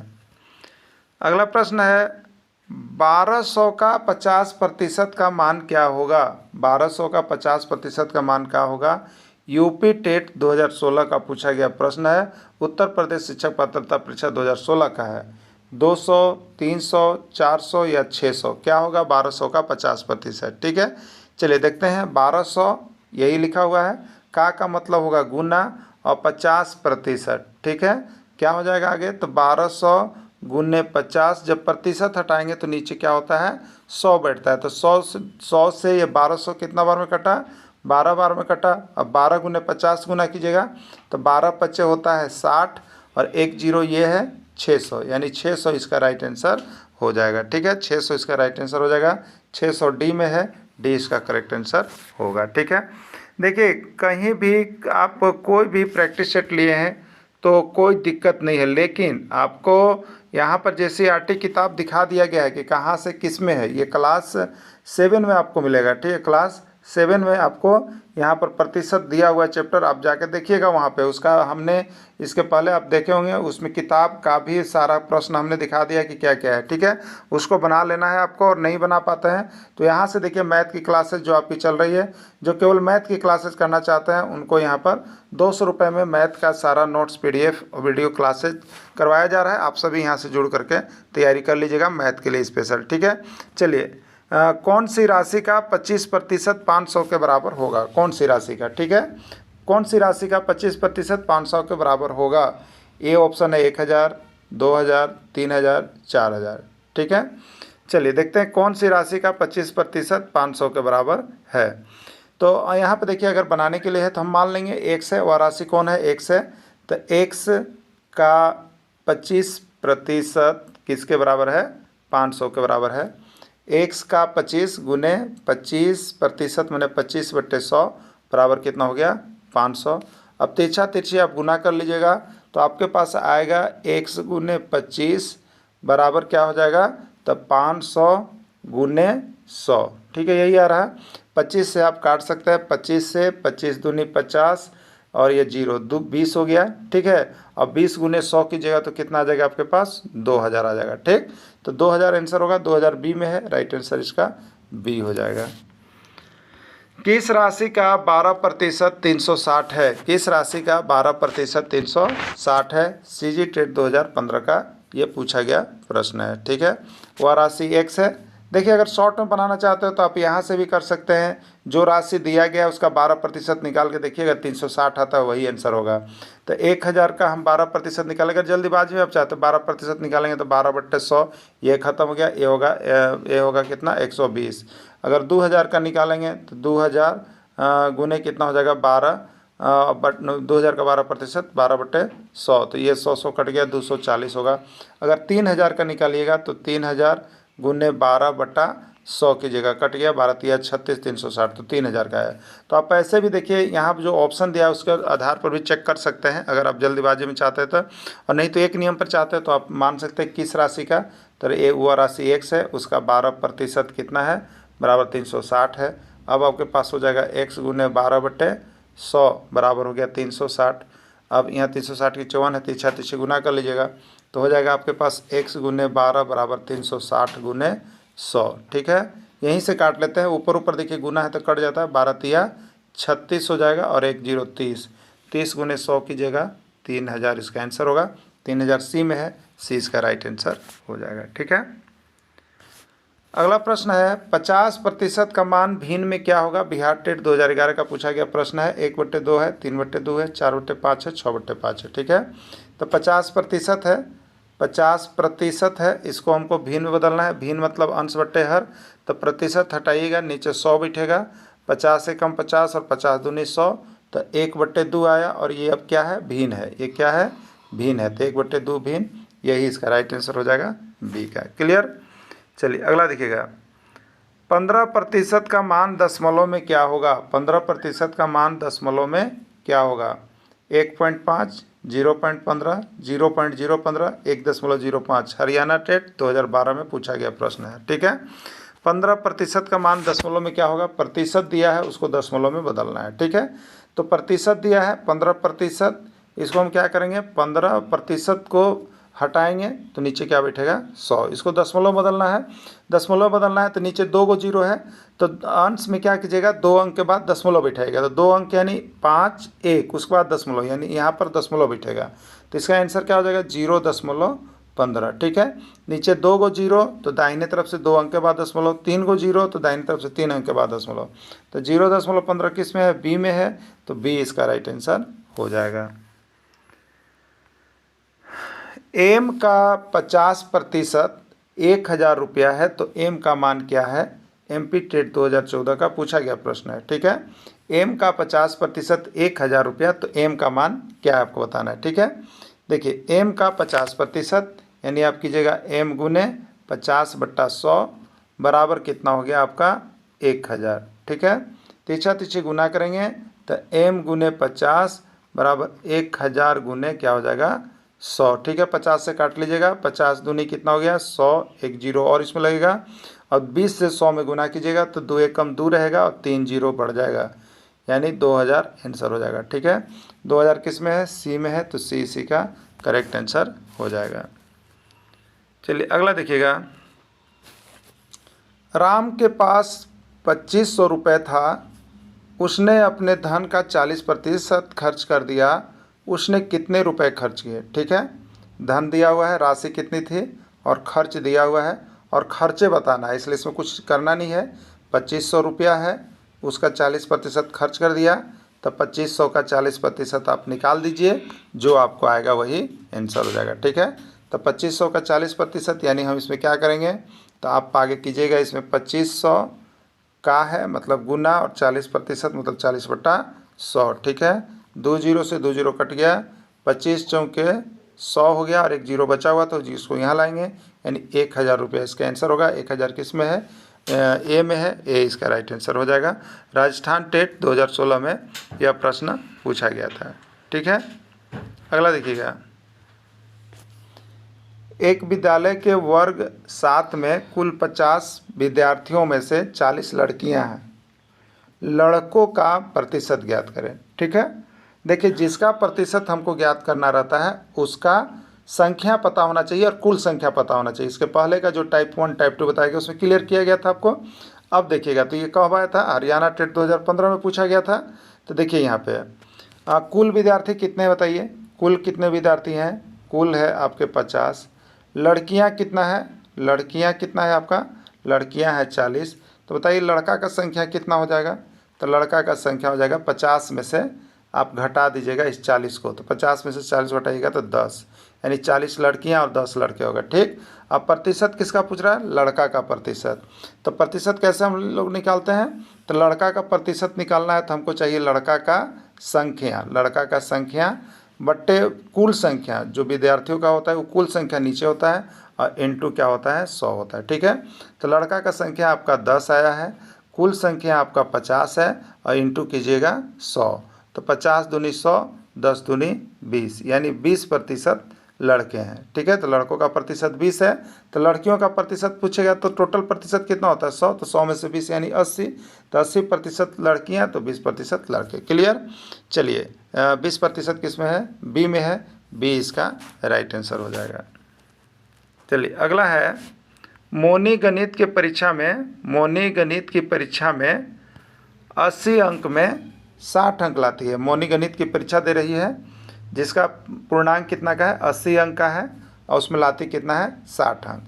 अगला प्रश्न है 1200 का 50% का मान क्या होगा? 1200 का 50% का मान क्या होगा? यूपी टेट 2016 का पूछा गया प्रश्न है। उत्तर प्रदेश शिक्षक पात्रता परीक्षा 2016 का है। 200, 300, 400 या 600 क्या होगा 1200 का 50%? ठीक है, चलिए देखते हैं। 1200 यही लिखा हुआ है, का मतलब होगा गुना और 50%। ठीक है, क्या हो जाएगा आगे? तो 1200 गुने 50, जब प्रतिशत हटाएंगे तो नीचे क्या होता है? 100 बैठता है। तो 100 से ये 1200 कितना बार में कटा? 12 बार में कटा। अब 12 गुने 50 गुना कीजिएगा तो 12 पच्चे होता है 60 और 1 जीरो ये है 600, यानी 600 इसका राइट आंसर हो जाएगा। ठीक है, 600 इसका राइट आंसर हो जाएगा। 600 डी में है, डी इसका करेक्ट आंसर होगा। ठीक है, देखिए कहीं भी आप कोई भी प्रैक्टिस सेट लिए हैं तो कोई दिक्कत नहीं है, लेकिन आपको यहाँ पर जैसे आरटी किताब दिखा दिया गया है कि कहाँ से किस में है। ये क्लास 7 में आपको मिलेगा। ठीक है, क्लास 7 में आपको यहाँ पर प्रतिशत दिया हुआ चैप्टर, आप जाके देखिएगा वहाँ पे। उसका हमने इसके पहले आप देखे होंगे, उसमें किताब का भी सारा प्रश्न हमने दिखा दिया कि क्या क्या है। ठीक है, उसको बना लेना है आपको, और नहीं बना पाते हैं तो यहाँ से देखिए मैथ की क्लासेस जो आपकी चल रही है, जो केवल मैथ की क्लासेस करना चाहते हैं उनको यहाँ पर 200 रुपये में मैथ का सारा नोट्स PDF वीडियो क्लासेज करवाया जा रहा है। आप सभी यहाँ से जुड़ करके तैयारी कर लीजिएगा मैथ के लिए स्पेशल। ठीक है, चलिए कौन सी राशि का 25% 500 के बराबर होगा? कौन सी राशि का? ठीक है, कौन सी राशि का 25% 500 के बराबर होगा? ए ऑप्शन है 1000, 2000, 3000, 4000। ठीक है, चलिए देखते हैं कौन सी राशि का 25% 500 के बराबर है। तो यहाँ पे देखिए, अगर बनाने के लिए है तो हम मान लेंगे x है, वह राशि कौन है? x है। तो x का 25% किसके बराबर है? 500 के बराबर है। x का 25 गुने 25% मैंने 25/100 बराबर कितना हो गया? 500। अब तिरछा तिरछी आप गुना कर लीजिएगा तो आपके पास आएगा x गुने 25 बराबर क्या हो जाएगा? तब 500 गुने 100। ठीक है, यही आ रहा है। 25 से आप काट सकते हैं, 25 से 25 दूनी 50 और ये 0 20 हो गया। ठीक है, अब 20 गुने 100 कीजिएगा तो कितना आ जाएगा आपके पास? 2000 आ जाएगा। ठीक, तो 2000 आंसर होगा। 2000 बी में है, राइट आंसर इसका बी हो जाएगा। किस राशि का 12% 360 है? किस राशि का 12% 360 है? CG टेट 2015 का ये पूछा गया प्रश्न है। ठीक है, वह राशि x है। देखिए अगर शॉर्ट में बनाना चाहते हो तो आप यहाँ से भी कर सकते हैं। जो राशि दिया गया है उसका 12% निकाल के देखिएगा, 360 आता है, वही आंसर होगा। तो 1000 का हम 12% निकालेंगे। जल्दीबाजी में आप चाहते हो 12% निकालेंगे तो 12/100 ये खत्म हो गया। ये होगा कितना? 120। अगर 2000 का निकालेंगे तो 2000 गुने कितना हो जाएगा? 12 बट 2000 का 12% 12/100, तो ये 100 कट गया, 240 होगा। अगर 3000 का निकालिएगा तो 3000 गुने 12/100 की जगह कट गया, 12 तिया 36, 360, तो 3000 का है। तो आप ऐसे भी देखिए यहाँ जो ऑप्शन दिया है उसके आधार पर भी चेक कर सकते हैं, अगर आप जल्दीबाजी में चाहते हैं तो। और नहीं तो एक नियम पर चाहते हैं तो आप मान सकते हैं किस राशि का। तो ये वह राशि x है, उसका 12% कितना है? बराबर 360 है। अब आपके पास हो जाएगा x गुने 12/100 बराबर हो गया 360। अब यहाँ 360 की 54 है, तिरछा तिरछी गुना कर लीजिएगा तो हो जाएगा आपके पास x गुने 12 बराबर 360 गुने 100। ठीक है, यहीं से काट लेते हैं। ऊपर ऊपर देखिए गुना है तो कट जाता है, 12 तिया 36 हो जाएगा और 1 0 30। 30 गुने 100 की जगह 3000 इसका आंसर होगा। 3000 सी में है, सी इसका राइट आंसर हो जाएगा। ठीक है, अगला प्रश्न है 50% का मान भिन्न में क्या होगा? बिहार टेट 2011 का पूछा गया प्रश्न है। 1/2 है, 3/2 है, 4/5 है, 6/5 है। ठीक है, तो 50% है, 50% है, इसको हमको भिन्न में बदलना है। भिन्न मतलब अंश बट्टे हर, तो प्रतिशत हटाइएगा, नीचे 100 बैठेगा। 50 से कम 50 और 50 दूनी 100, तो 1/2 आया। और ये अब क्या है? भिन्न है। ये क्या है? भिन्न है, तो 1/2 भिन्न, यही इसका राइट आंसर हो जाएगा बी का। क्लियर? चलिए अगला देखिएगा। 15% का मान दशमलव में क्या होगा? 15% का मान दशमलव में क्या होगा? 1.5, 0.15, 0.015, 1.05। हरियाणा टेट 2012 में पूछा गया प्रश्न है। ठीक है, 15% का मान दशमलव में क्या होगा, प्रतिशत दिया है उसको दशमलव में बदलना है। ठीक है, तो प्रतिशत दिया है 15%, इसको हम क्या करेंगे, 15% को हटाएंगे तो नीचे क्या बैठेगा 100। इसको दशमलव बदलना है, दशमलव बदलना है तो नीचे 2 गो जीरो है, तो अंश में क्या कीजिएगा, 2 अंक के बाद दशमलव बैठाएगा, तो 2 अंक यानी 5 1, उसके बाद दशमलव, यानी यहाँ पर दशमलव बैठेगा, तो इसका आंसर क्या हो जाएगा 0.15। ठीक है, नीचे 2 गो जीरो तो दाहिने तरफ से 2 अंक के बाद दशमलव, 3 गो जीरो तो दाहिने तरफ से 3 अंक के बाद दशमलव, तो 0.15 किस में है, बी में है, तो बी इसका राइट आंसर हो जाएगा। एम का 50% 1000 रुपया है, तो एम का मान क्या है, MP टेट 2014 का पूछा गया प्रश्न है। ठीक है, एम का 50% 1000 रुपया, तो एम का मान क्या है आपको बताना है। ठीक है, देखिए एम का 50% यानी आप कीजिएगा एम गुने 50/100 बराबर कितना हो गया आपका 1000। ठीक है, तीछा तीछी गुना करेंगे तो एम गुने 50 बराबर 1000 गुने क्या हो जाएगा 100। ठीक है, 50 से काट लीजिएगा, 50 दूनी कितना हो गया 100, एक जीरो और इसमें लगेगा, और 20 से 100 में गुना कीजिएगा तो 2 एकम 2 रहेगा और 3 जीरो बढ़ जाएगा, यानी 2000 आंसर हो जाएगा। ठीक है, 2000 किस में है, सी में है, तो सी इसी का करेक्ट आंसर हो जाएगा। चलिए अगला देखिएगा, राम के पास 2500 रुपये था, उसने अपने धन का 40% खर्च कर दिया, उसने कितने रुपए खर्च किए। ठीक है, धन दिया हुआ है, राशि कितनी थी और खर्च दिया हुआ है और खर्चे बताना है, इसलिए इसमें कुछ करना नहीं है। 2500 रुपया है, उसका 40% खर्च कर दिया, तो 2500 का 40% आप निकाल दीजिए, जो आपको आएगा वही आंसर हो जाएगा। ठीक है, तो 2500 का 40% यानी हम इसमें क्या करेंगे, तो आप आगे कीजिएगा, इसमें 2500 का है मतलब गुना और 40% मतलब 40/100। ठीक है, 2 जीरो से 2 जीरो कट गया, 25 चौके 100 हो गया और एक जीरो बचा हुआ, तो जिसको यहाँ लाएंगे यानी 1000 रुपये इसका आंसर होगा। 1000 किस में है, ए में है, ए इसका राइट आंसर हो जाएगा। राजस्थान टेट 2016 में यह प्रश्न पूछा गया था। ठीक है, अगला देखिएगा, एक विद्यालय के वर्ग 7 में कुल 50 विद्यार्थियों में से 40 लड़कियां हैं, लड़कों का प्रतिशत ज्ञात करें। ठीक है, देखिए जिसका प्रतिशत हमको ज्ञात करना रहता है उसका संख्या पता होना चाहिए और कुल संख्या पता होना चाहिए। इसके पहले का जो टाइप 1 टाइप 2 बताया गया उसमें क्लियर किया गया था आपको। अब देखिएगा, तो ये कब आया था, हरियाणा टेट 2015 में पूछा गया था। तो देखिए यहाँ पे कुल विद्यार्थी कितने बताइए, कुल कितने विद्यार्थी हैं, कुल है आपके 50, लड़कियां कितना है, लड़कियां कितना है आपका, लड़कियां है 40, तो बताइए लड़का का संख्या कितना हो जाएगा, तो लड़का का संख्या हो जाएगा 50 में से आप घटा दीजिएगा इस 40 को, तो 50 में से 40 घटाइएगा तो 10, यानी 40 लड़कियां और 10 लड़के होगा। ठीक, अब प्रतिशत किसका पूछ रहा है, लड़का का प्रतिशत। तो प्रतिशत कैसे हम लोग निकालते हैं, तो लड़का का प्रतिशत निकालना है तो हमको चाहिए लड़का का संख्या, लड़का का संख्या बट्टे कुल संख्या, जो विद्यार्थियों का होता है वो कुल संख्या नीचे होता है और इनटू क्या होता है 100 होता है। ठीक है, तो लड़का का संख्या आपका 10 आया है, कुल संख्या आपका 50 है और इनटू कीजिएगा 100, तो 50 दूनी 100, 10 दूनी 20, यानी 20% लड़के हैं। ठीक है, तो लड़कों का प्रतिशत 20 है, तो लड़कियों का प्रतिशत पूछेगा तो टोटल प्रतिशत कितना होता है 100, तो 100 में से 20 यानी 80, तो 80% लड़कियां तो 20% लड़के। क्लियर, चलिए 20% किस में है, बी में है, बी इसका राइट आंसर हो जाएगा। चलिए अगला है, मोनी गणित की परीक्षा में 80 अंक में 60 अंक लाती है। मोनी गणित की परीक्षा दे रही है जिसका पूर्णांक कितना का है, 80 अंक का है और उसमें लाती कितना है 60 अंक।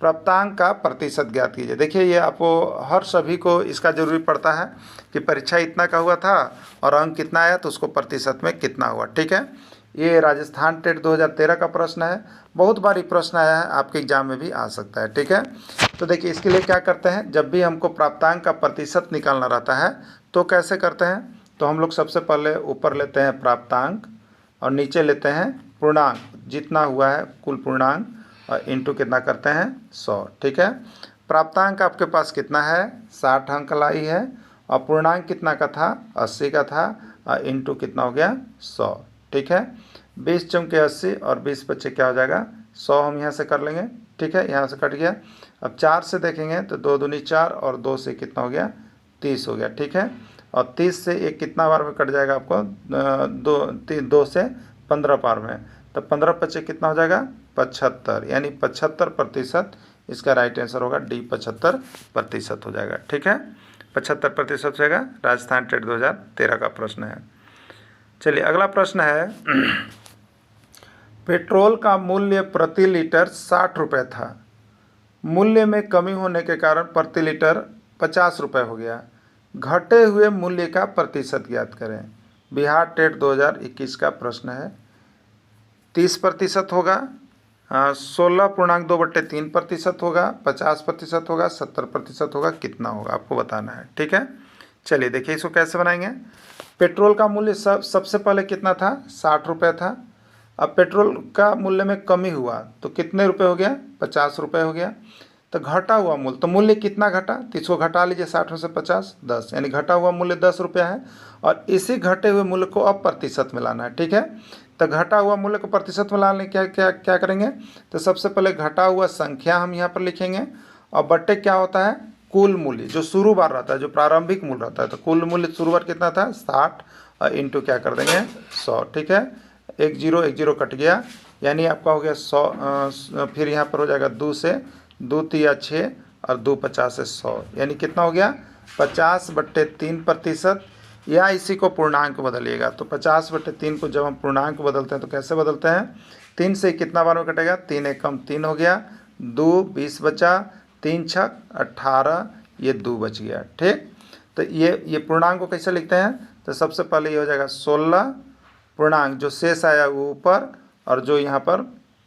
प्राप्तांक का प्रतिशत ज्ञात कीजिए। देखिए ये आपको हर सभी को इसका जरूरी पड़ता है कि परीक्षा इतना का हुआ था और अंक कितना आया तो उसको प्रतिशत में कितना हुआ। ठीक है, ये राजस्थान टेट 2013 का प्रश्न है, बहुत बार ये प्रश्न आया है, आपके एग्जाम में भी आ सकता है। ठीक है, तो देखिए इसके लिए क्या करते हैं, जब भी हमको प्राप्तांक का प्रतिशत निकालना रहता है तो कैसे करते हैं, तो हम लोग सबसे पहले ऊपर लेते हैं प्राप्तांक और नीचे लेते हैं पूर्णांक, जितना हुआ है कुल पूर्णांक और इंटू कितना करते हैं 100। ठीक है, प्राप्तांक आपके पास कितना है 60 अंक लाई है और पूर्णांक कितना का था 80 का था और इंटू कितना हो गया 100। ठीक है, 20 चौके 80 और 20 बच्चे क्या हो जाएगा 100 हम यहाँ से कर लेंगे। ठीक है, यहाँ से कट गया। अब 4 से देखेंगे तो 2 दूनी 4 और 2 से कितना हो गया 30 हो गया। ठीक है, और 30 से एक कितना बार में कट जाएगा आपको 2 से 15 बार में, तो 15 बच्चे कितना हो जाएगा 75, यानी 75% इसका राइट आंसर होगा डी 75% हो जाएगा। ठीक है, 75% हो जाएगा। राजस्थान टेट 2013 का प्रश्न है। चलिए अगला प्रश्न है पेट्रोल का मूल्य प्रति लीटर 60 रुपये था, मूल्य में कमी होने के कारण प्रति लीटर 50 रुपये हो गया, घटे हुए मूल्य का प्रतिशत ज्ञात करें। बिहार टेट 2021 का प्रश्न है। 30% होगा, 16.2/3% होगा, 50% होगा, 70% होगा, कितना होगा आपको बताना है। ठीक है, चलिए देखिए इसको कैसे बनाएंगे। पेट्रोल का मूल्य सबसे पहले कितना था 60 रुपये था। अब पेट्रोल का मूल्य में कमी हुआ तो कितने रुपए हो गया 50 रुपये हो गया। तो घटा हुआ मूल्य, तो मूल्य कितना घटा तो इसको घटा लीजिए 60 में से 50 10, यानी घटा हुआ मूल्य 10 रुपया है। और इसी घटे हुए मूल्य को अब प्रतिशत में लाना है। ठीक है, तो घटा हुआ मूल्य को प्रतिशत में लाने क्या क्या क्या करेंगे, तो सबसे पहले घटा हुआ संख्या हम यहाँ पर लिखेंगे और बट्टे क्या होता है कुल मूल्य, जो शुरू बार रहता है, जो प्रारंभिक मूल्य रहता है। तो कुल मूल्य शुरू बार कितना था 60 और इंटू क्या कर देंगे 100। ठीक है, 1 0 कट गया, यानी आपका हो गया 100। फिर यहाँ पर हो जाएगा 2 से 2 तिया 6 और 2 50 से 100, यानी कितना हो गया 50/3%, या इसी को पूर्णांक बदलिएगा। तो 50/3 को जब हम पूर्णांक बदलते हैं तो कैसे बदलते हैं, 3 से कितना बार में कटेगा 3 एकम 3 हो गया, 2 20 बचा, 3 छक 18, ये 2 बच गया। ठीक, तो ये पूर्णांक को कैसे लिखते हैं, तो सबसे पहले ये हो जाएगा 16 पूर्णांक, जो शेष आया वो ऊपर और जो यहाँ पर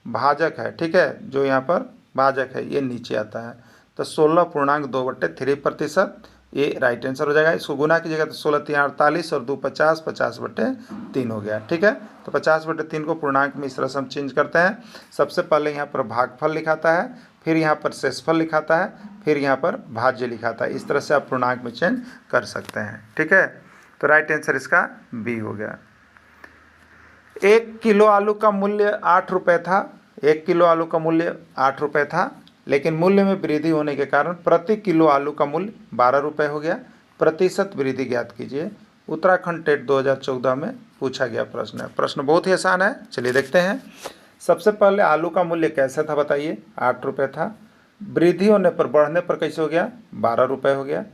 भाजक है, ठीक है, जो यहाँ पर भाजक है ये नीचे आता है। तो 16.2/3%, ये राइट आंसर हो जाएगा। इसको गुना कीजिएगा तो 16 3 48 और 2 50, 50/3 हो गया। ठीक है, तो 50/3 को पूर्णांक में इस तरह से हम चेंज करते हैं। सबसे पहले यहाँ पर भागफल लिखाता है, फिर यहाँ पर शेषफल लिखाता है, फिर यहाँ पर भाज्य लिखाता है। इस तरह से आप पूर्णांक में चेंज कर सकते हैं। ठीक है, तो राइट आंसर इसका बी हो गया। 1 किलो आलू का मूल्य 8 रुपये था, 1 किलो आलू का मूल्य 8 रुपये था, लेकिन मूल्य में वृद्धि होने के कारण प्रति किलो आलू का मूल्य 12 रुपये हो गया। प्रतिशत वृद्धि ज्ञात कीजिए। उत्तराखंड टेट 2014 में पूछा गया प्रश्न है। प्रश्न बहुत ही आसान है, चलिए देखते हैं। सबसे पहले आलू का मूल्य कैसा था बताइए, 8 रुपये था, वृद्धि होने पर बढ़ने पर कैसे हो गया 12 रुपये हो गया।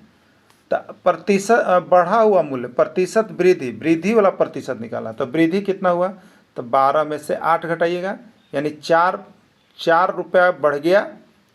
प्रतिशत बढ़ा हुआ मूल्य, प्रतिशत वृद्धि वाला प्रतिशत निकाला, तो वृद्धि कितना हुआ, तो 12 में से 8 घटाइएगा, यानी 4 रुपया बढ़ गया,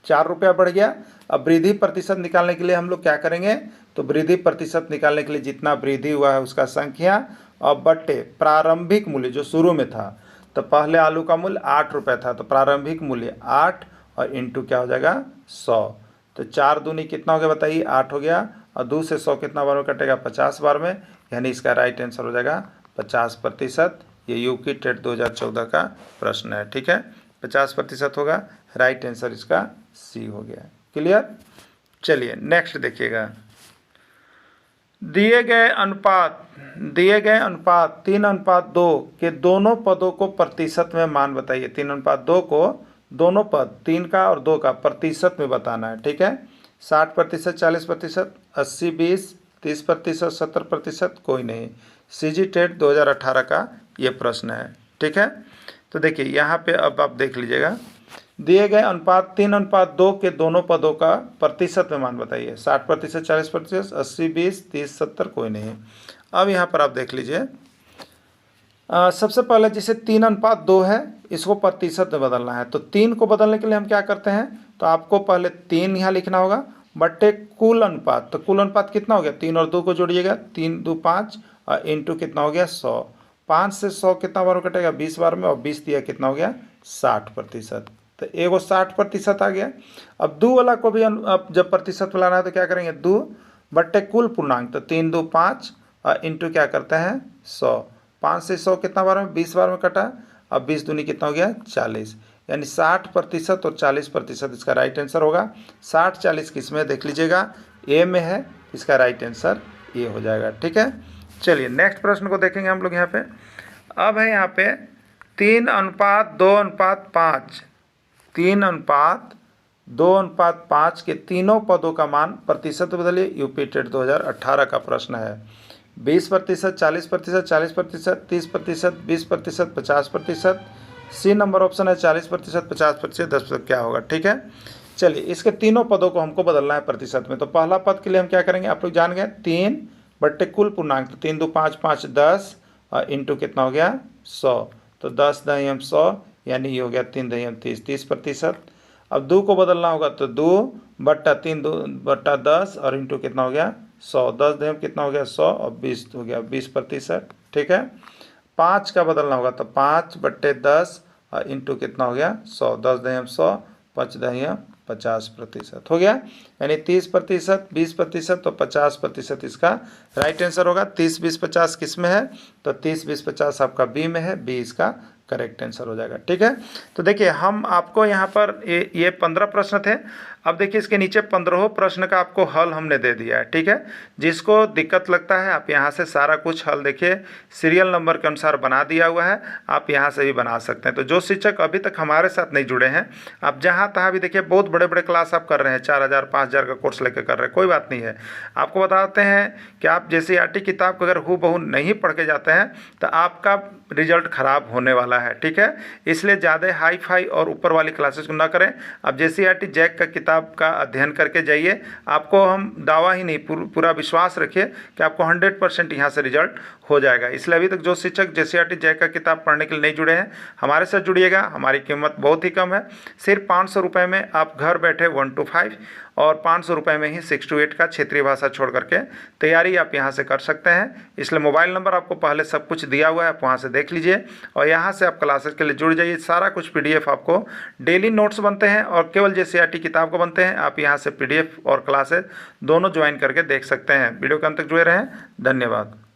4 रुपया बढ़ गया। अब वृद्धि प्रतिशत निकालने के लिए हम लोग क्या करेंगे, तो वृद्धि प्रतिशत निकालने के लिए जितना वृद्धि हुआ है उसका संख्या और बट्टे प्रारंभिक मूल्य जो शुरू में था। तो पहले आलू का मूल्य 8 रुपये था, तो प्रारंभिक मूल्य 8 और इंटू क्या हो जाएगा 100। तो 4 दूनी कितना हो गया बताइए 8 हो गया, और 2 से 100 कितना बार में कटेगा 50 बार में, यानी इसका राइट आंसर हो जाएगा 50%। ये यूपी टेट 2014 का प्रश्न है। ठीक है, 50% होगा, राइट आंसर इसका सी हो गया। क्लियर, चलिए नेक्स्ट देखिएगा। दिए गए अनुपात 3:2 के दोनों पदों को प्रतिशत में मान बताइए। 3:2 को दोनों पद 3 का और 2 का प्रतिशत में बताना है। ठीक है, 60%, 40%, 80 20, 30%, 70%, कोई नहीं। सीजी टेट 2018 का ये प्रश्न है। ठीक है, तो देखिए यहाँ पे अब आप देख लीजिएगा, दिए गए अनुपात 3:2 के दोनों पदों का प्रतिशत में मान बताइए। 60%, 40%, 80 20, 30 70, कोई नहीं। अब यहाँ पर आप देख लीजिए, सबसे पहले जैसे 3:2 है, इसको प्रतिशत में बदलना है। तो 3 को बदलने के लिए हम क्या करते हैं, तो आपको पहले 3 यहाँ लिखना होगा बट्टे कुल अनुपात। तो कुल अनुपात कितना हो गया, 3 और 2 को जोड़िएगा, 3 2 5 और इंटू कितना हो गया 100। 5 से 100 कितना बार कटेगा 20 बार में, और 20 दिया कितना हो गया 60%। तो एगो 60% आ गया। अब 2 वाला को भी अब जब प्रतिशत लाना है तो क्या करेंगे, 2 बट्टे कुल पूर्णांक, तो 3 2 5 और इंटू क्या करते हैं 100। 5 से 100 कितना बार में 20 बार में कटा, अब 20 दूनी कितना हो गया 40, यानी 60% और 40% इसका राइट आंसर होगा। 60 40 किस में देख लीजिएगा, ए में है, इसका राइट आंसर ए हो जाएगा। ठीक है, चलिए नेक्स्ट प्रश्न को देखेंगे हम लोग यहाँ पे। अब है यहाँ पे 3:2:5, 3:2:5 के तीनों पदों का मान प्रतिशत बदलिए। यूपी टेट 2018 का प्रश्न है। 20%, 40%, 40%, 30%, 20%, 50%। सी नंबर ऑप्शन है 40%, 50%, 10%। क्या होगा? ठीक है, चलिए इसके तीनों पदों को हमको बदलना है प्रतिशत में। तो पहला पद के लिए हम क्या करेंगे, आप लोग जान गए 3 बट्टे कुल पूर्णांक, तो 3 2 5 5 10 और इंटू कितना हो गया 100, तो 10 दहियम 100 यानी ये हो गया 3 दहियम 30, 30%। अब 2 को बदलना होगा तो 2 बट्टा 3 2 बट्टा 10 और इंटू कितना हो गया 100, 10 दहियम कितना हो गया 100 और 20 हो गया 20%। ठीक है, 5 का बदलना होगा तो 5 बट्टे 10 और इंटू कितना हो गया 100, 10 दहियम 100, 5 दहियम 50% हो गया, यानी 30%, 20% तो 50% इसका राइट आंसर होगा। 30 20 50 किस में है, तो 30 20 50 आपका बी में है, बी इसका करेक्ट आंसर हो जाएगा। ठीक है, तो देखिए हम आपको यहाँ पर ये 15 प्रश्न थे। अब देखिए इसके नीचे 15 प्रश्न का आपको हल हमने दे दिया है। ठीक है, जिसको दिक्कत लगता है आप यहाँ से सारा कुछ हल देखिए सीरियल नंबर के अनुसार बना दिया हुआ है, आप यहाँ से भी बना सकते हैं। तो जो शिक्षक अभी तक हमारे साथ नहीं जुड़े हैं, आप जहाँ तहाँ भी देखिए बहुत बड़े बड़े क्लास आप कर रहे हैं, 4000 5000 का कोर्स लेकर कर रहे हैं, कोई बात नहीं है। आपको बताते हैं कि आप JCERT किताब को अगर हूबहू नहीं पढ़ के जाते हैं तो आपका रिजल्ट खराब होने वाला है। ठीक है, इसलिए ज़्यादा हाई फाई और ऊपर वाली क्लासेस को ना करें। आप JCERT जैक का किताब का अध्ययन करके जाइए, आपको हम दावा ही नहीं पूरा विश्वास रखिए कि आपको 100% यहाँ से रिजल्ट हो जाएगा। इसलिए अभी तक जो शिक्षक JCERT जैक का किताब पढ़ने के लिए नहीं जुड़े हैं, हमारे साथ जुड़िएगा। हमारी कीमत बहुत ही कम है, सिर्फ 500 रुपये में आप घर बैठे 1 to 5 और 500 रुपये में ही 6 to 8 का क्षेत्रीय भाषा छोड़ करके तैयारी आप यहाँ से कर सकते हैं। इसलिए मोबाइल नंबर आपको पहले सब कुछ दिया हुआ है, आप वहाँ से देख लीजिए और यहाँ से आप क्लासेस के लिए जुड़ जाइए। सारा कुछ PDF आपको डेली नोट्स बनते हैं और केवल JCERT किताब को बनते हैं। आप यहाँ से PDF और क्लासेस दोनों ज्वाइन करके देख सकते हैं। वीडियो के अंत तक जुड़े रहें, धन्यवाद।